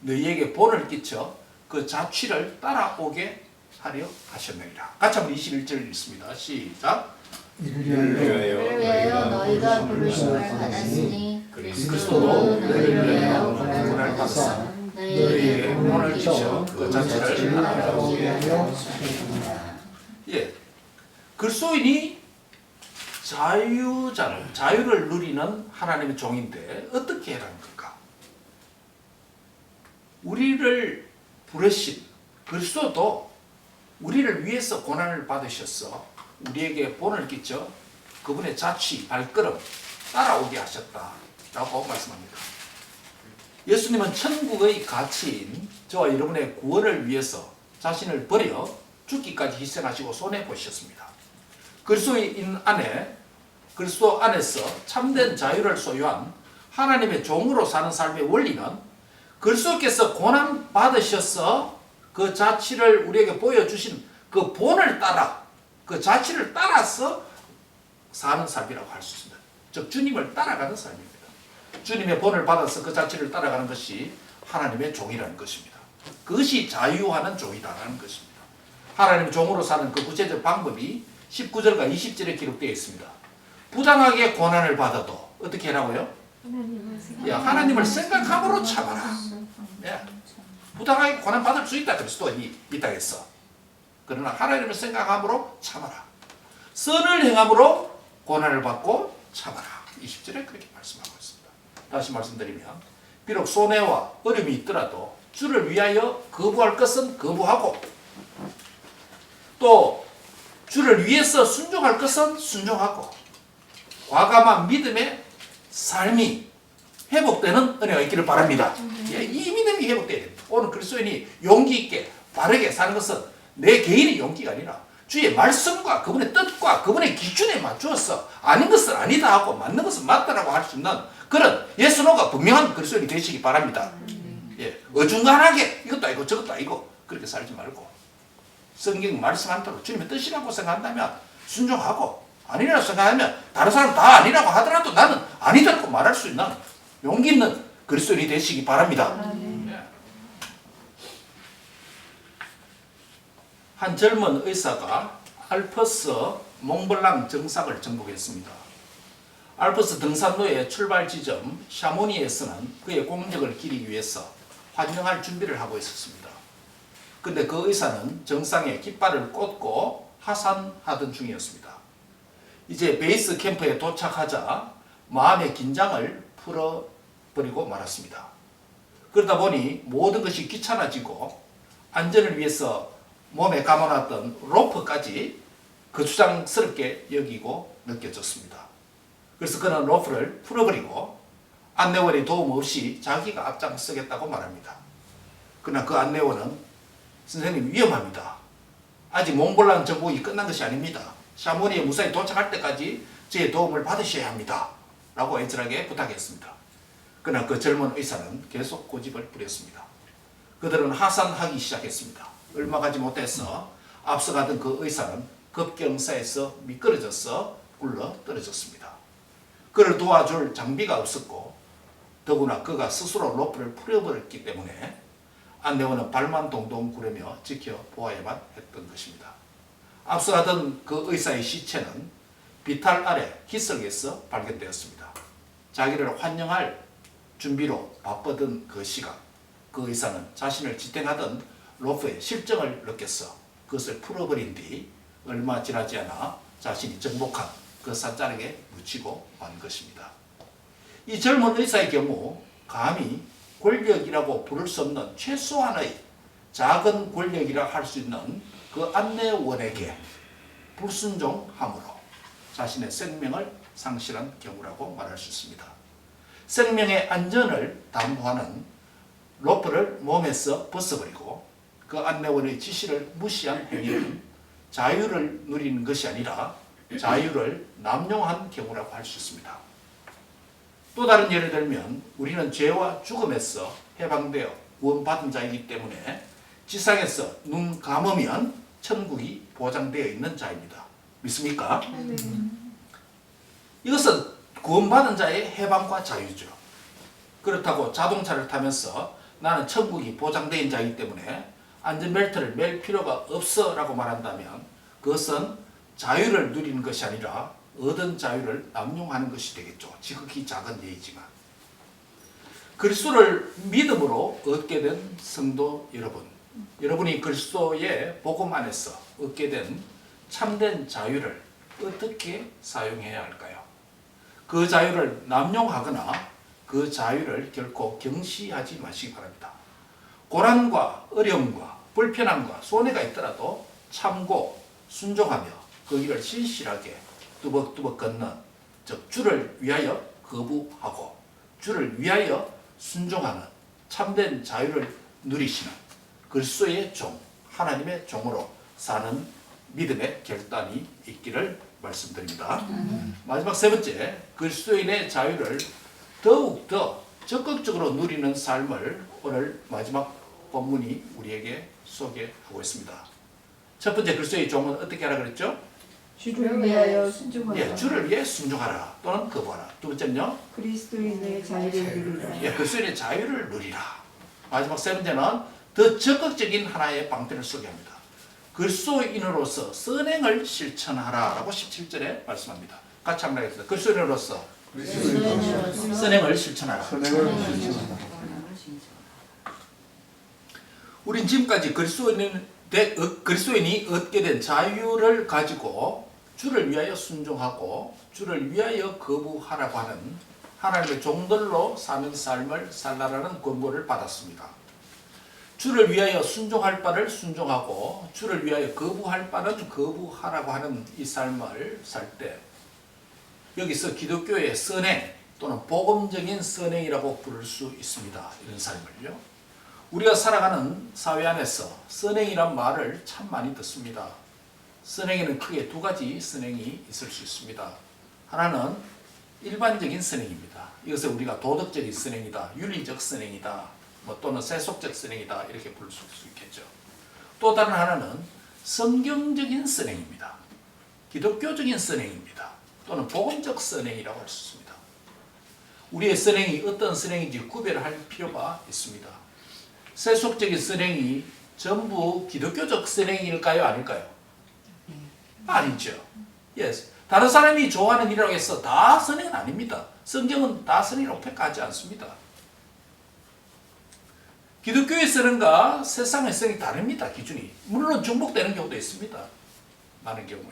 너희에게 본을 끼쳐 그 자취를 따라오게 하려 하셨느니라. 같이 한번 21절을 읽습니다. 시작.
이를 위하여 너희가 부르심을 받았으니
그리스도도 너희를 위하여 고난을 받았사 너희에게 본을 끼쳐 그 자취를 따라오게 하려 하셨느니라. 예, 그리스도인이 자유를 누리는 하나님의 종인데 어떻게 해라는 건가? 우리를 부르신 그리스도도 우리를 위해서 고난을 받으셔서 우리에게 본을 끼쳐 그분의 자취, 발걸음, 따라오게 하셨다라고 말씀합니다. 예수님은 천국의 가치인 저와 여러분의 구원을 위해서 자신을 버려 죽기까지 희생하시고 손해보셨습니다. 그리스도 안에서 참된 자유를 소유한 하나님의 종으로 사는 삶의 원리는 그리스도께서 고난 받으셔서 그 자치를 우리에게 보여주신 그 본을 따라 그 자치를 따라서 사는 삶이라고 할 수 있습니다. 즉 주님을 따라가는 삶입니다. 주님의 본을 받아서 그 자치를 따라가는 것이 하나님의 종이라는 것입니다. 그것이 자유하는 종이다라는 것입니다. 하나님의 종으로 사는 그 구체적 방법이 19절과 20절에 기록되어 있습니다. 부당하게 고난을 받아도 어떻게 하라고요? 하나님을 생각함으로 참아라. 부당하게 고난 받을 수 있다. 그리스도인이 이 땅에서. 그러나 하나님을 생각함으로 참아라. 선을 행함으로 고난을 받고 참아라. 20절에 그렇게 말씀하고 있습니다. 다시 말씀드리면 비록 손해와 어려움이 있더라도 주를 위하여 거부할 것은 거부하고 또 주를 위해서 순종할 것은 순종하고 과감한 믿음의 삶이 회복되는 은혜가 있기를 바랍니다. 이 믿음이 회복돼야 됩니다. 오늘 그리스도인이 용기 있게 바르게 사는 것은 내 개인의 용기가 아니라 주의 말씀과 그분의 뜻과 그분의 기준에 맞추어서 아닌 것은 아니다 하고 맞는 것은 맞다라고 할 수 있는 그런 예수노가 분명한 그리스도인이 되시기 바랍니다. 어중간하게 이것도 아니고 저것도 아니고 그렇게 살지 말고 성경 말씀한 대로 주님의 뜻이라고 생각한다면 순종하고 아니라고 생각하면 다른 사람 다 아니라고 하더라도 나는 아니다고 말할 수 있는 용기 있는 그리스도인이 되시기 바랍니다. 한 젊은 의사가 알프스 몽블랑 정상을 정복했습니다. 알프스 등산로의 출발 지점 샤모니에서는 그의 공적을 기리기 위해서 환영할 준비를 하고 있었습니다. 근데 그 의사는 정상에 깃발을 꽂고 하산하던 중이었습니다. 이제 베이스 캠프에 도착하자 마음의 긴장을 풀어버리고 말았습니다. 그러다 보니 모든 것이 귀찮아지고 안전을 위해서 몸에 감아놨던 로프까지 거추장스럽게 여기고 느껴졌습니다. 그래서 그는 로프를 풀어버리고 안내원의 도움 없이 자기가 앞장서겠다고 말합니다. 그러나 그 안내원은 선생님 위험합니다. 아직 몽블랑 정복이 끝난 것이 아닙니다. 샤모니에 무사히 도착할 때까지 저의 도움을 받으셔야 합니다. 라고 애절하게 부탁했습니다. 그러나 그 젊은 의사는 계속 고집을 부렸습니다. 그들은 하산하기 시작했습니다. 얼마 가지 못해서 앞서가던 그 의사는 급경사에서 미끄러져서 굴러 떨어졌습니다. 그를 도와줄 장비가 없었고 더구나 그가 스스로 로프를 풀어버렸기 때문에 안내원은 발만 동동 구르며 지켜보아야만 했던 것입니다. 앞서가던 그 의사의 시체는 비탈 아래 기슭에서 발견되었습니다. 자기를 환영할 준비로 바쁘던 그 시간, 그 의사는 자신을 지탱하던 로프의 실정을 느꼈어 그것을 풀어버린 뒤 얼마 지나지 않아 자신이 정복한 그 산자락에 묻히고 만 것입니다. 이 젊은 의사의 경우 감히 권력이라고 부를 수 없는 최소한의 작은 권력이라 할 수 있는 그 안내원에게 불순종함으로 자신의 생명을 상실한 경우라고 말할 수 있습니다. 생명의 안전을 담보하는 로프를 몸에서 벗어버리고 그 안내원의 지시를 무시한 행위는 자유를 누리는 것이 아니라 자유를 남용한 경우라고 할 수 있습니다. 또 다른 예를 들면 우리는 죄와 죽음에서 해방되어 구원받은 자이기 때문에 지상에서 눈 감으면 천국이 보장되어 있는 자입니다. 믿습니까? 이것은 구원받은 자의 해방과 자유죠. 그렇다고 자동차를 타면서 나는 천국이 보장된 자이기 때문에 안전벨트를 맬 필요가 없어 라고 말한다면 그것은 자유를 누리는 것이 아니라 얻은 자유를 남용하는 것이 되겠죠. 지극히 작은 예이지만 그리스도를 믿음으로 얻게 된 성도 여러분, 여러분이 그리스도의 복음 안에서 얻게 된 참된 자유를 어떻게 사용해야 할까요? 그 자유를 남용하거나 그 자유를 결코 경시하지 마시기 바랍니다. 고난과 어려움과 불편함과 손해가 있더라도 참고 순종하며 그 길을 신실하게 뚜벅뚜벅 걷는 즉 주를 위하여 거부하고 주를 위하여 순종하는 참된 자유를 누리시는 그리스도의 종, 하나님의 종으로 사는 믿음의 결단이 있기를 말씀드립니다. 마지막 세 번째, 그리스도인의 자유를 더욱더 적극적으로 누리는 삶을 오늘 마지막 본문이 우리에게 소개하고 있습니다. 첫 번째, 그리스도의 종은 어떻게 하라 그랬죠?
주를 위하여 순종하라.
예, 주를 위해 순종하라 또는 거부하라. 두 번째는요?
그리스도인의 자유를 누리라.
예, 그리스도인의 자유를 누리라. 마지막 세 번째는 더 적극적인 하나의 방편을 소개합니다. 그리스도인으로서 선행을 실천하라라고 17절에 말씀합니다. 같이 한번 하겠습니다. 그리스도인으로서
그리스도인으로서
선행을 실천하라. 우린 지금까지 그리스도인이 얻게 된 자유를 가지고 주를 위하여 순종하고 주를 위하여 거부하라고 하는 하나님의 종들로 사는 삶을 살라라는 권고를 받았습니다. 주를 위하여 순종할 바를 순종하고 주를 위하여 거부할 바는 거부하라고 하는 이 삶을 살 때 여기서 기독교의 선행 또는 복음적인 선행이라고 부를 수 있습니다. 이런 삶을요. 우리가 살아가는 사회 안에서 선행이란 말을 참 많이 듣습니다. 선행에는 크게 두 가지 선행이 있을 수 있습니다. 하나는 일반적인 선행입니다. 이것을 우리가 도덕적인 선행이다, 윤리적 선행이다, 또는 세속적 선행이다 이렇게 부를 수 있겠죠. 또 다른 하나는 성경적인 선행입니다. 기독교적인 선행입니다. 또는 복음적 선행이라고 할 수 있습니다. 우리의 선행이 어떤 선행인지 구별할 필요가 있습니다. 세속적인 선행이 전부 기독교적 선행일까요? 아닐까요? 아니죠. Yes. 다른 사람이 좋아하는 일이라고 해서 다 선행은 아닙니다. 성경은 다 선행이라고 평가하지 않습니다. 기독교의 선행과 세상의 선행이 다릅니다. 기준이. 물론 중복되는 경우도 있습니다. 많은 경우에.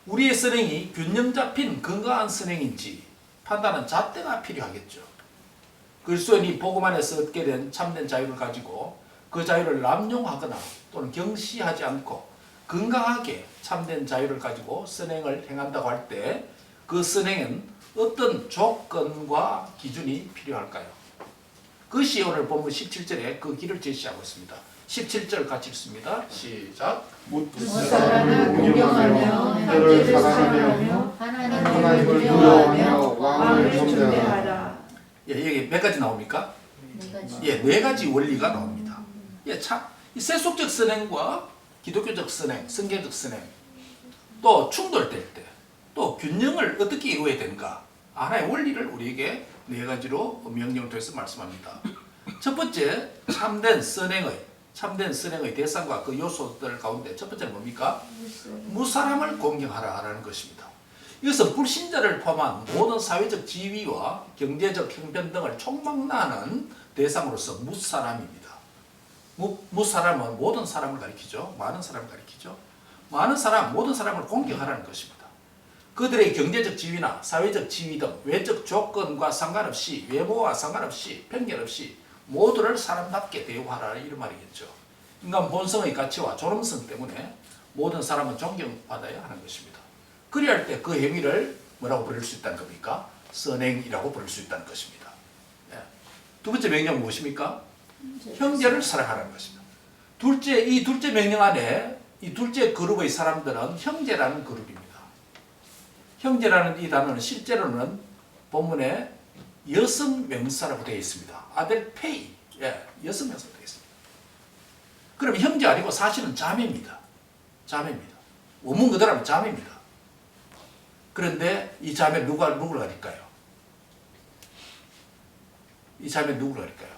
우리의 선행이 균형 잡힌 건강한 선행인지 판단은 잣대가 필요하겠죠. 그리스도인이 복음 안에서 얻게 된 참된 자유를 가지고 그 자유를 남용하거나 또는 경시하지 않고 건강하게 참된 자유를 가지고 선행을 행한다고 할 때 그 선행은 어떤 조건과 기준이 필요할까요? 그것이 오늘 본문 17절에 그 길을 제시하고 있습니다. 17절 같이 읽습니다. 시작.
무사람을 공경하며 형제를 사랑하며 하나님을 두려워하며 왕을
존대하라.
예, 여기 몇 가지 나옵니까?
네 가지.
예, 네 가지 원리가 나옵니다. 예, 참, 이 세속적 선행과 기독교적 선행, 성경적 선행, 또 충돌될 때, 또 균형을 어떻게 이루어야 되는가? 하나의 원리를 우리에게 네 가지로 명령을 통해서 말씀합니다. 첫 번째, 참된 선행의 대상과 그 요소들 가운데 첫 번째는 뭡니까? 무사람을 공경하라라는 것입니다. 이것은 불신자를 포함한 모든 사회적 지위와 경제적 형편 등을 총망라하는 대상으로서 무사람입니다. 무사람은 모든 사람을 가리키죠. 많은 사람을 가리키죠. 모든 사람을 공경하라는 것입니다. 그들의 경제적 지위나 사회적 지위 등 외적 조건과 상관없이 외모와 상관없이 편견 없이 모두를 사람답게 대우하라 이런 말이겠죠. 인간 본성의 가치와 존엄성 때문에 모든 사람은 존경받아야 하는 것입니다. 그리야 할 때 그 행위를 뭐라고 부를 수 있다는 겁니까? 선행이라고 부를 수 있다는 것입니다. 예. 두 번째 명령 무엇입니까? 형제를 사랑하라는 것입니다. 이 둘째 명령 안에 이 둘째 그룹의 사람들은 형제라는 그룹입니다. 형제라는 이 단어는 실제로는 본문에 여성 명사라고 되어 있습니다. 아델페이, 예, 여성 명사로 되어 있습니다. 그럼 형제 아니고 사실은 자매입니다. 자매입니다. 원문 그대로 하면 자매입니다. 그런데 이 자매 누구를 가릴까요? 이 자매 누구를 가릴까요?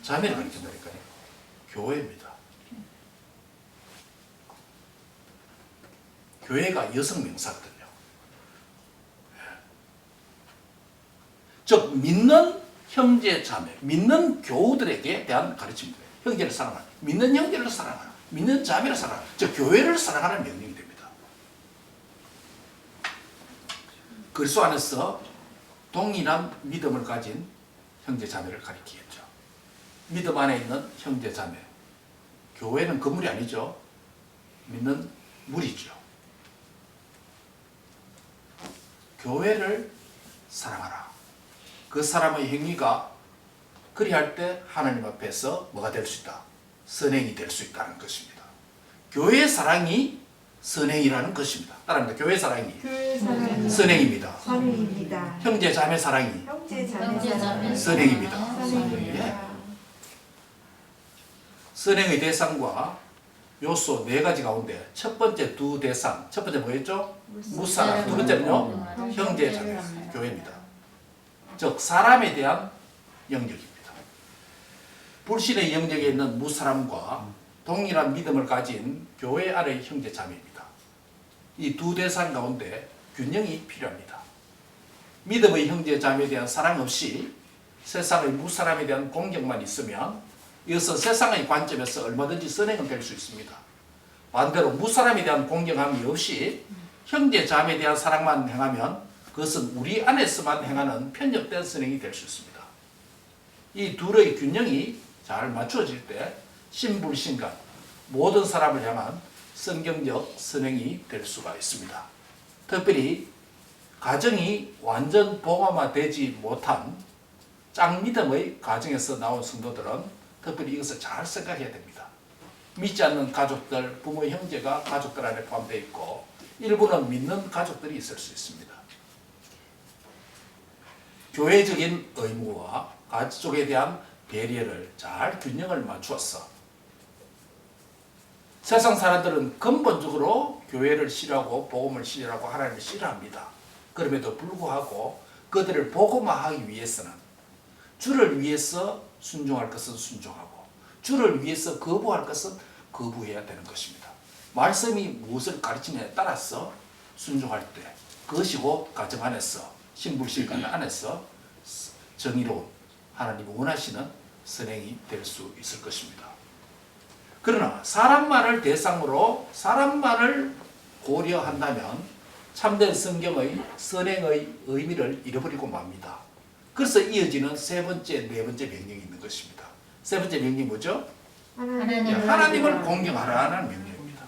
자매를 가리킨다니까요. 교회입니다. 교회가 여성 명사거든요. 즉 믿는 형제 자매, 믿는 교우들에게 대한 가르침입니다. 형제를 사랑하라. 믿는 형제를 사랑하라. 믿는 자매를 사랑하라. 즉 교회를 사랑하라는 명령이 됩니다. 그리스도 안에서 동일한 믿음을 가진 형제 자매를 가리키겠죠. 믿음 안에 있는 형제 자매, 교회는 건물이 아니죠. 믿는 물이죠. 교회를 사랑하라. 그 사람의 행위가 그리할 때 하나님 앞에서 뭐가 될 수 있다? 선행이 될 수 있다는 것입니다. 교회 사랑이 선행이라는 것입니다. 따라합니다. 교회 사랑이
교회 사랑이
선행입니다.
선행입니다.
형제 자매 사랑이
형제
형제
자매
자매
선행입니다.
선행입니다.
선행의 대상과 요소 네 가지 가운데 첫 번째 두 대상, 첫 번째 뭐였죠? 무사랑, 두 번째는요? 형제 자매 교회입니다. 즉 사람에 대한 영역입니다. 불신의 영역에 있는 무사람과 동일한 믿음을 가진 교회 안의 형제 자매입니다. 이 두 대상 가운데 균형이 필요합니다. 믿음의 형제 자매에 대한 사랑 없이 세상의 무사람에 대한 공경만 있으면 이것은 세상의 관점에서 얼마든지 선행은 될 수 있습니다. 반대로 무사람에 대한 공경함이 없이 형제 자매에 대한 사랑만 행하면 그것은 우리 안에서만 행하는 편협된 선행이 될 수 있습니다. 이 둘의 균형이 잘 맞춰질 때 신불신간 모든 사람을 향한 성경적 선행이 될 수가 있습니다. 특별히 가정이 완전 봉화되지 못한 짱믿음의 가정에서 나온 성도들은 특별히 이것을 잘 생각해야 됩니다. 믿지 않는 가족들, 부모, 형제가 가족들 안에 포함되어 있고 일부는 믿는 가족들이 있을 수 있습니다. 교회적인 의무와 가족에 대한 배려를 잘 균형을 맞추어서 세상 사람들은 근본적으로 교회를 싫어하고 복음을 싫어하고 하나님을 싫어합니다. 그럼에도 불구하고 그들을 복음화하기 위해서는 주를 위해서 순종할 것은 순종하고 주를 위해서 거부할 것은 거부해야 되는 것입니다. 말씀이 무엇을 가르치느냐에 따라서 순종할 때 그것이고 가정 안에서 신불신간 안에서 정의로운 하나님이 원하시는 선행이 될 수 있을 것입니다. 그러나 사람만을 대상으로 사람만을 고려한다면 참된 성경의 선행의 의미를 잃어버리고 맙니다. 그래서 이어지는 세 번째, 네 번째 명령이 있는 것입니다. 세 번째 명령이 뭐죠? 하나님을 공경하라는 명령입니다.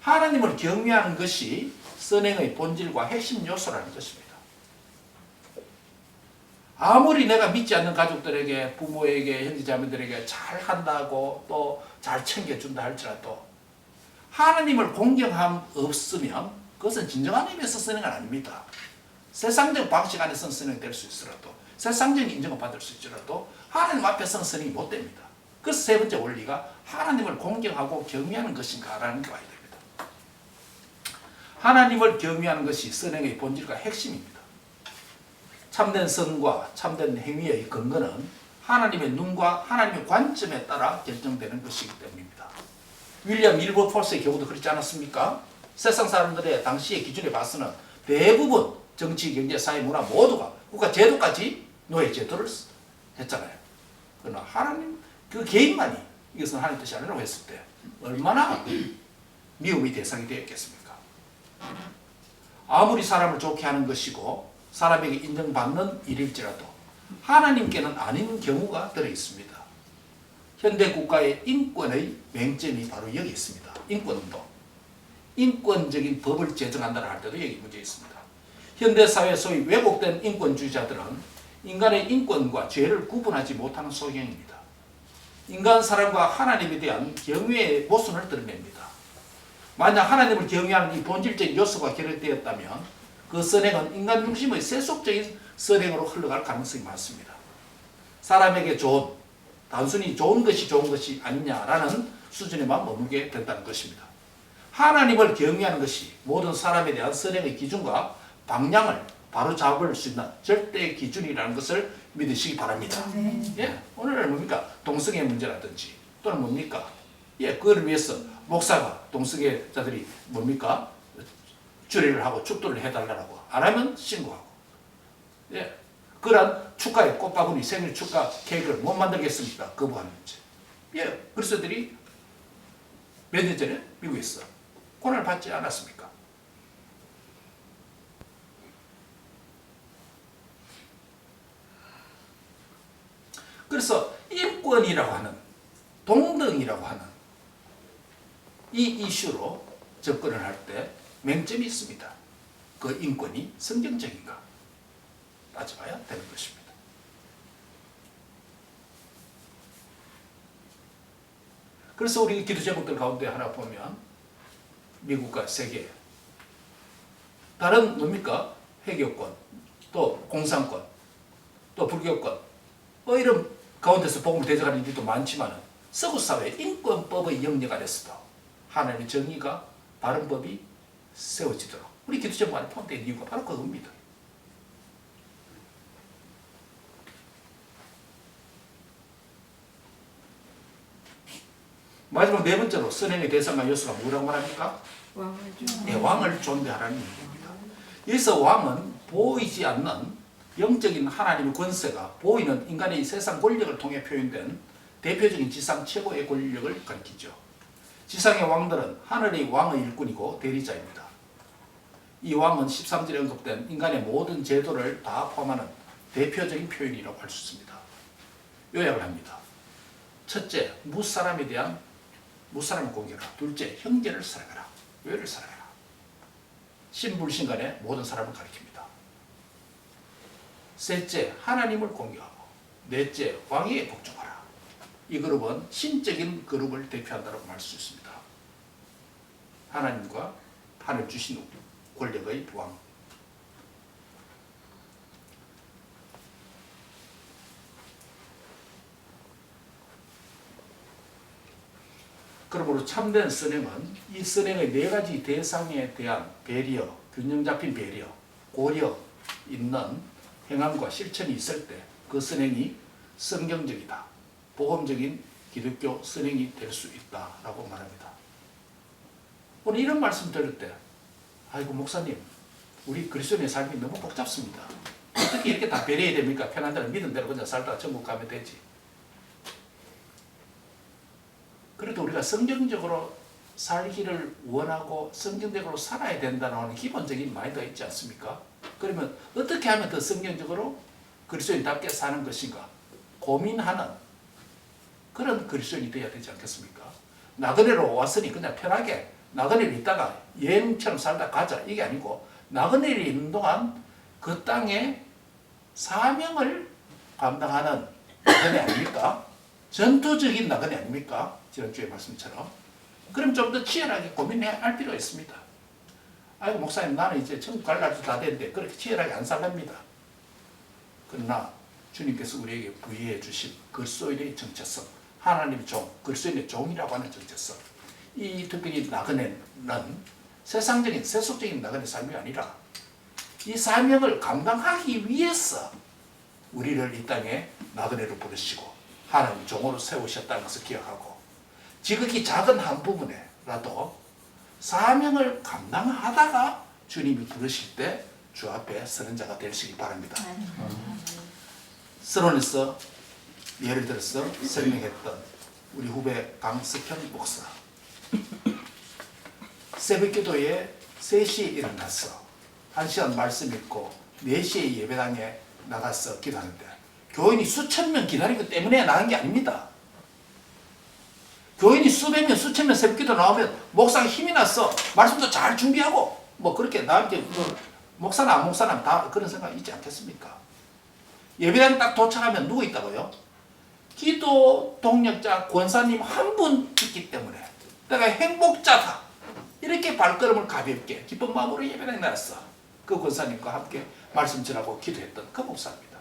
하나님을 경외하는 것이 선행의 본질과 핵심 요소라는 것입니다. 아무리 내가 믿지 않는 가족들에게, 부모에게, 형제자매들에게 잘한다고 또 잘 챙겨준다 할지라도 하나님을 공경함 없으면 그것은 진정한 의미에서 선행은 아닙니다. 세상적 방식 안에서는 선행이 될 수 있더라도 세상적인 인정을 받을 수 있더라도 하나님 앞에서는 선행이 못 됩니다. 그래서 세 번째 원리가 하나님을 공경하고 경외하는 것인가라는 게 와야 됩니다. 하나님을 경외하는 것이 선행의 본질과 핵심입니다. 참된 선과 참된 행위의 근거는 하나님의 눈과 하나님의 관점에 따라 결정되는 것이기 때문입니다. 윌리엄 밀버포스의 경우도 그렇지 않았습니까? 세상 사람들의 당시의 기준에 봐서는 대부분 정치, 경제, 사회, 문화 모두가 국가 제도까지 노예 제도를 했잖아요. 그러나 하나님 그 개인만이 이것은 하나님 뜻이 아니라고 했을 때 얼마나 미움의 대상이 되었겠습니까? 아무리 사람을 좋게 하는 것이고 사람에게 인정받는 일일지라도 하나님께는 아닌 경우가 들어있습니다. 현대 국가의 인권의 맹점이 바로 여기 있습니다. 인권운동. 인권적인 법을 제정한다고 할 때도 여기 문제 있습니다. 현대사회 소위 왜곡된 인권주의자들은 인간의 인권과 죄를 구분하지 못하는 소경입니다. 인간 사랑과 하나님에 대한 경외의 모순을 드러냅니다. 만약 하나님을 경외하는 이 본질적인 요소가 결여되었다면 그 선행은 인간 중심의 세속적인 선행으로 흘러갈 가능성이 많습니다. 사람에게 좋은, 단순히 좋은 것이 아니냐라는 수준에만 머물게 된다는 것입니다. 하나님을 경외하는 것이 모든 사람에 대한 선행의 기준과 방향을 바로 잡을 수 있는 절대 기준이라는 것을 믿으시기 바랍니다. 예, 오늘은 뭡니까? 동성애 문제라든지 또는 뭡니까? 예, 그걸 위해서 목사가 동성애자들이 뭡니까? 주례를 하고 축도를 해달라고 안 하면 신고하고, 예, 그런 축가의 꽃바구니 생일 축가 케이크를 못 만들겠습니까? 거부하는 문제. 예, 그리스도들이 몇 년 전에 미국에서 고난을 받지 않았습니까? 그래서 인권이라고 하는, 동등이라고 하는 이 이슈로 접근을 할 때 맹점이 있습니다. 그 인권이 성경적인가 따져봐야 되는 것입니다. 그래서 우리 기도 제목들 가운데 하나 보면 미국과 세계 다른 뭡니까? 회교권, 또 공산권, 또 불교권 이런 가운데서 복음을 대적하는 일도 많지만 서구 사회 인권법의 영역 안에서도 하나님의 정의가 바른 법이 세워지도록 우리 기도 제목 안에 포함된 이유가 바로 그겁니다. 마지막 네 번째로 선행의 대상과 요소가 뭐라고 말합니까? 네, 왕을 존대하라는 얘기입니다. 여기서 왕은 보이지 않는 영적인 하나님의 권세가 보이는 인간의 세상 권력을 통해 표현된 대표적인 지상 최고의 권력을 가리키죠. 지상의 왕들은 하늘의 왕의 일꾼이고 대리자입니다. 이 왕은 13절에 언급된 인간의 모든 제도를 다 포함하는 대표적인 표현이라고 할 수 있습니다. 요약을 합니다. 첫째, 무사람을 공개하라. 둘째, 형제를 사랑하라. 외를 사랑하라. 신불신간의 모든 사람을 가리킵니다. 셋째, 하나님을 공개하고 넷째, 왕위에 복종하라. 이 그룹은 신적인 그룹을 대표한다고 말 수 있습니다. 하나님과 하늘 주신 권력의 왕. 그러므로 참된 선행은 이 선행의 네 가지 대상에 대한 배려, 균형 잡힌 배려, 고려 있는 행함과 실천이 있을 때 그 선행이 성경적이다, 복음적인 기독교 선행이 될 수 있다라고 말합니다. 오늘 이런 말씀 들을 때 아이고 목사님 우리 그리스도인의 삶이 너무 복잡습니다. 어떻게 이렇게 다 배려해야 됩니까? 편한 대로 믿은 대로 그냥 살다가 천국 가면 되지. 그래도 우리가 성경적으로 살기를 원하고 성경적으로 살아야 된다는 기본적인 마인드가 있지 않습니까? 그러면 어떻게 하면 더 성경적으로 그리스도인답게 사는 것인가 고민하는 그런 그리스도인이 되어야 되지 않겠습니까? 나그네로 왔으니 그냥 편하게 나그네로 있다가 여행처럼 살다 가자 이게 아니고 나그네로 있는 동안 그 땅에 사명을 감당하는 나그네 아닙니까? 전투적인 나그네 아닙니까? 지난주에 말씀처럼. 그럼 좀 더 치열하게 고민해야 할 필요가 있습니다. 아이고 목사님 나는 이제 천국 갈 날도 다 됐는데 그렇게 치열하게 안 살랍니다. 그러나 주님께서 우리에게 부여해 주신 그리스도인의 정체성, 하나님의 종, 그리스도인의 종이라고 하는 정체성, 이 특별히 나그네는 세상적인 세속적인 나그네 삶이 아니라 이 사명을 감당하기 위해서 우리를 이 땅에 나그네로 부르시고 하나님 종으로 세우셨다는 것을 기억하고 지극히 작은 한 부분에라도 사명을 감당하다가 주님이 부르실 때 주 앞에 서는 자가 되시기 바랍니다. 서론에서 예를 들어서 설명했던 우리 후배 강석현 목사 새벽기도에 3시에 일어나서 1시간 말씀 읽고 4시에 예배당에 나가서 기도하는데 교인이 수천 명 기다리기 때문에 나간 게 아닙니다. 교인이 수백 명, 수천 명 새벽기도 나오면 목사가 힘이 나서 말씀도 잘 준비하고 뭐 그렇게 나한테 목사나 안 목사나 다 그런 생각 있지 않겠습니까? 예배당 딱 도착하면 누구 있다고요? 기도 동력자 권사님 한 분 있기 때문에 내가 행복자다 이렇게 발걸음을 가볍게 기쁜 마음으로 예배당에 나왔어. 그 권사님과 함께 말씀 전하고 기도했던 그 목사입니다.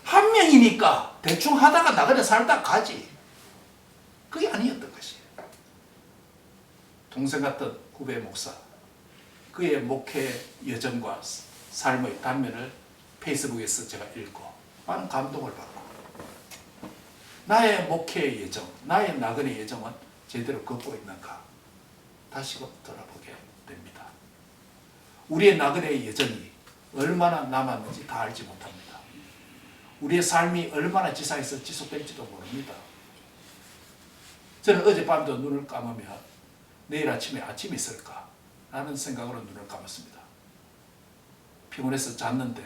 한 명이니까 대충 하다가 나그네 살다 가지. 그게 아니었던 것이에요. 동생 같은 후배 목사, 그의 목회 여정과 삶의 단면을 페이스북에서 제가 읽고 많은 감동을 받고 나의 목회의 여정, 나의 나그네 여정은 제대로 걷고 있는가 다시 돌아보게 됩니다. 우리의 나그네의 여정이 얼마나 남았는지 다 알지 못합니다. 우리의 삶이 얼마나 지상에서 지속될지도 모릅니다. 저는 어젯밤도 눈을 감으면 내일 아침에 아침이 있을까 라는 생각으로 눈을 감았습니다. 피곤해서 잤는데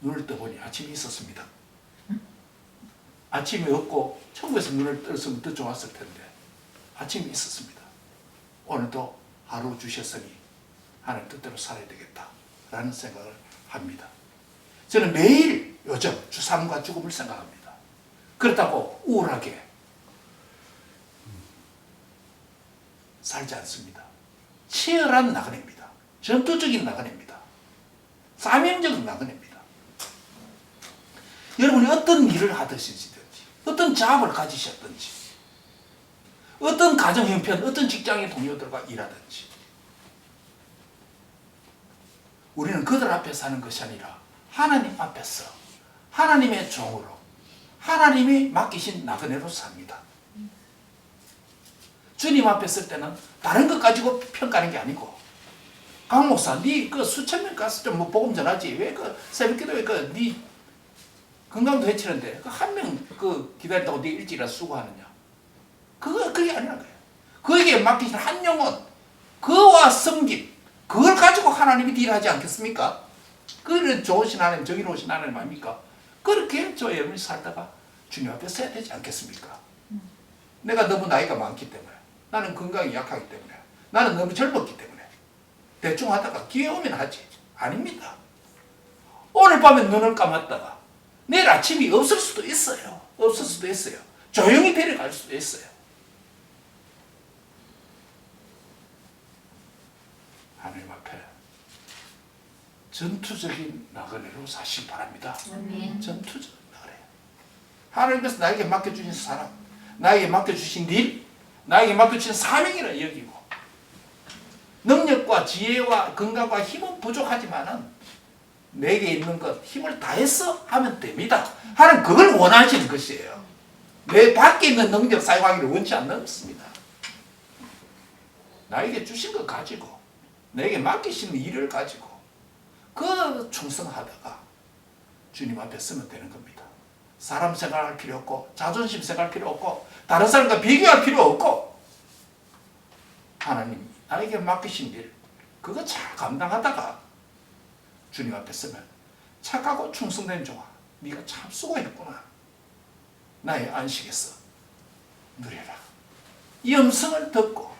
눈을 떠보니 아침이 있었습니다. 아침이 없고 천국에서 눈을 떴으면 더 좋았을 텐데 아침이 있었습니다. 오늘도 하루 주셨으니 하나님 뜻대로 살아야 되겠다라는 생각을 합니다. 저는 매일 요즘 주삼과 죽음을 생각합니다. 그렇다고 우울하게 살지 않습니다. 치열한 나그네입니다. 전투적인 나그네입니다. 사명적인 나그네입니다. 여러분이 어떤 일을 하시든지 어떤 잡을 가지셨든지 어떤 가정 형편, 어떤 직장의 동료들과 일하든지 우리는 그들 앞에 사는 것이 아니라 하나님 앞에서 하나님의 종으로 하나님이 맡기신 나그네로 삽니다. 주님 앞에 설 때는 다른 것 가지고 평가하는 게 아니고 강 목사, 네 그 수천 명 가서 좀 뭐 복음 전하지 왜 그 새벽기도에 그 네 건강도 해치는데 그 한 명 그 기다린다고 네 일찍이라도 수고하느냐? 그게 아니란 거예요. 그에게 맡기신 한 영혼, 그와 섬김, 그걸 가지고 하나님이 딜하지 않겠습니까? 그는 좋으신 하나님, 정의로우신 하나님 아닙니까? 그렇게 저 여러분이 살다가 주님 앞에 서야 되지 않겠습니까? 내가 너무 나이가 많기 때문에, 나는 건강이 약하기 때문에, 나는 너무 젊었기 때문에 대충 하다가 기회 오면 하지. 아닙니다. 오늘 밤에 눈을 감았다가 내일 아침이 없을 수도 있어요. 없을 수도 있어요. 조용히 데려갈 수도 있어요. 하나님 앞에 전투적인 나그네로 사시기 바랍니다.
아멘.
전투적인 나그네. 하나님께서 나에게 맡겨주신 사람, 나에게 맡겨주신 일, 나에게 맡겨주신 사명이라 여기고 능력과 지혜와 건강과 힘은 부족하지만은 내게 있는 것 힘을 다해서 하면 됩니다. 하나님 그걸 원하시는 것이에요. 내 밖에 있는 능력 사용하기를 원치 않습니다. 나에게 주신 것 가지고 내게 맡기신 일을 가지고 그 충성하다가 주님 앞에 서면 되는 겁니다. 사람 생각할 필요 없고 자존심 생각할 필요 없고 다른 사람과 비교할 필요 없고 하나님 나에게 맡기신 일 그거 잘 감당하다가 주님 앞에 서면 착하고 충성된 종아 네가 참 수고했구나. 나의 안식에서 누려라. 이 음성을 듣고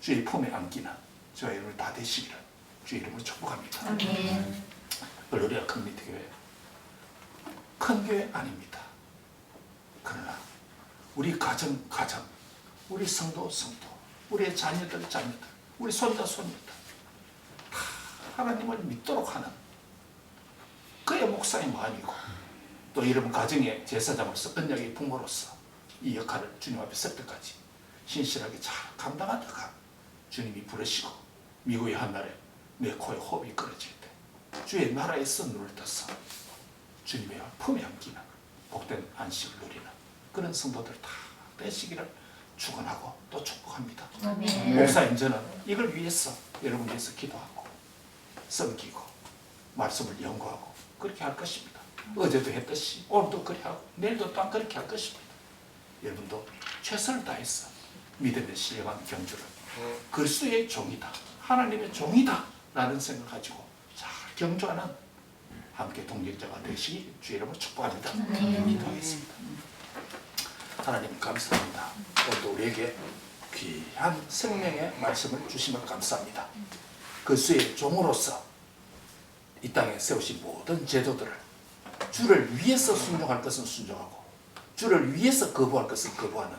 주의 품에 안기는 저와 여러분 다 되시기를 주의 이름으로 축복합니다.
아멘.
글로리아 커뮤니티 교회 큰 교회 아닙니다. 그러나 우리 가정 우리 성도 우리의 자녀들 우리 손자 손녀들 다 하나님을 믿도록 하는 그의 목사의 마음이고 또 여러분 가정의 제사장으로서 언약의 부모로서 이 역할을 주님 앞에 설 때까지 신실하게 잘 감당하다가 주님이 부르시고 미국의 한날에 내 코에 호흡이 끊어질 때 주의 나라에서 눈을 떠서 주님의 품에 안기는 복된 안식을 누리는 그런 성도들 다 되시기를 축원하고 또 축복합니다.
아멘.
목사님 저는 이걸 위해서 여러분 위해서 기도하고 섬기고 말씀을 연구하고 그렇게 할 것입니다. 어제도 했듯이 오늘도 그렇게 하고 내일도 또한 그렇게 할 것입니다. 여러분도 최선을 다해서 믿음의 신령한 경주를 그리스도의 종이다 하나님의 종이다 라는 생각을 가지고 잘 경주하는 함께 동력자가 되시기 주의 이름으로 축복합니다. 기도하겠습니다. 하나님 감사합니다. 오늘도 우리에게 귀한 생명의 말씀을 주심을 감사합니다. 그리스도의 종으로서 이 땅에 세우신 모든 제도들을 주를 위해서 순종할 것은 순종하고 주를 위해서 거부할 것은 거부하는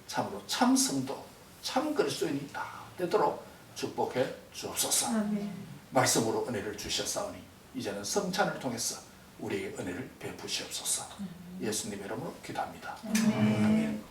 참으로 참 성도 참 그리스도인이 다 되도록 축복해 주옵소서.
아멘.
말씀으로 은혜를 주셨사오니 이제는 성찬을 통해서 우리에게 은혜를 베푸시옵소서. 예수님의 이름으로 기도합니다. 아멘.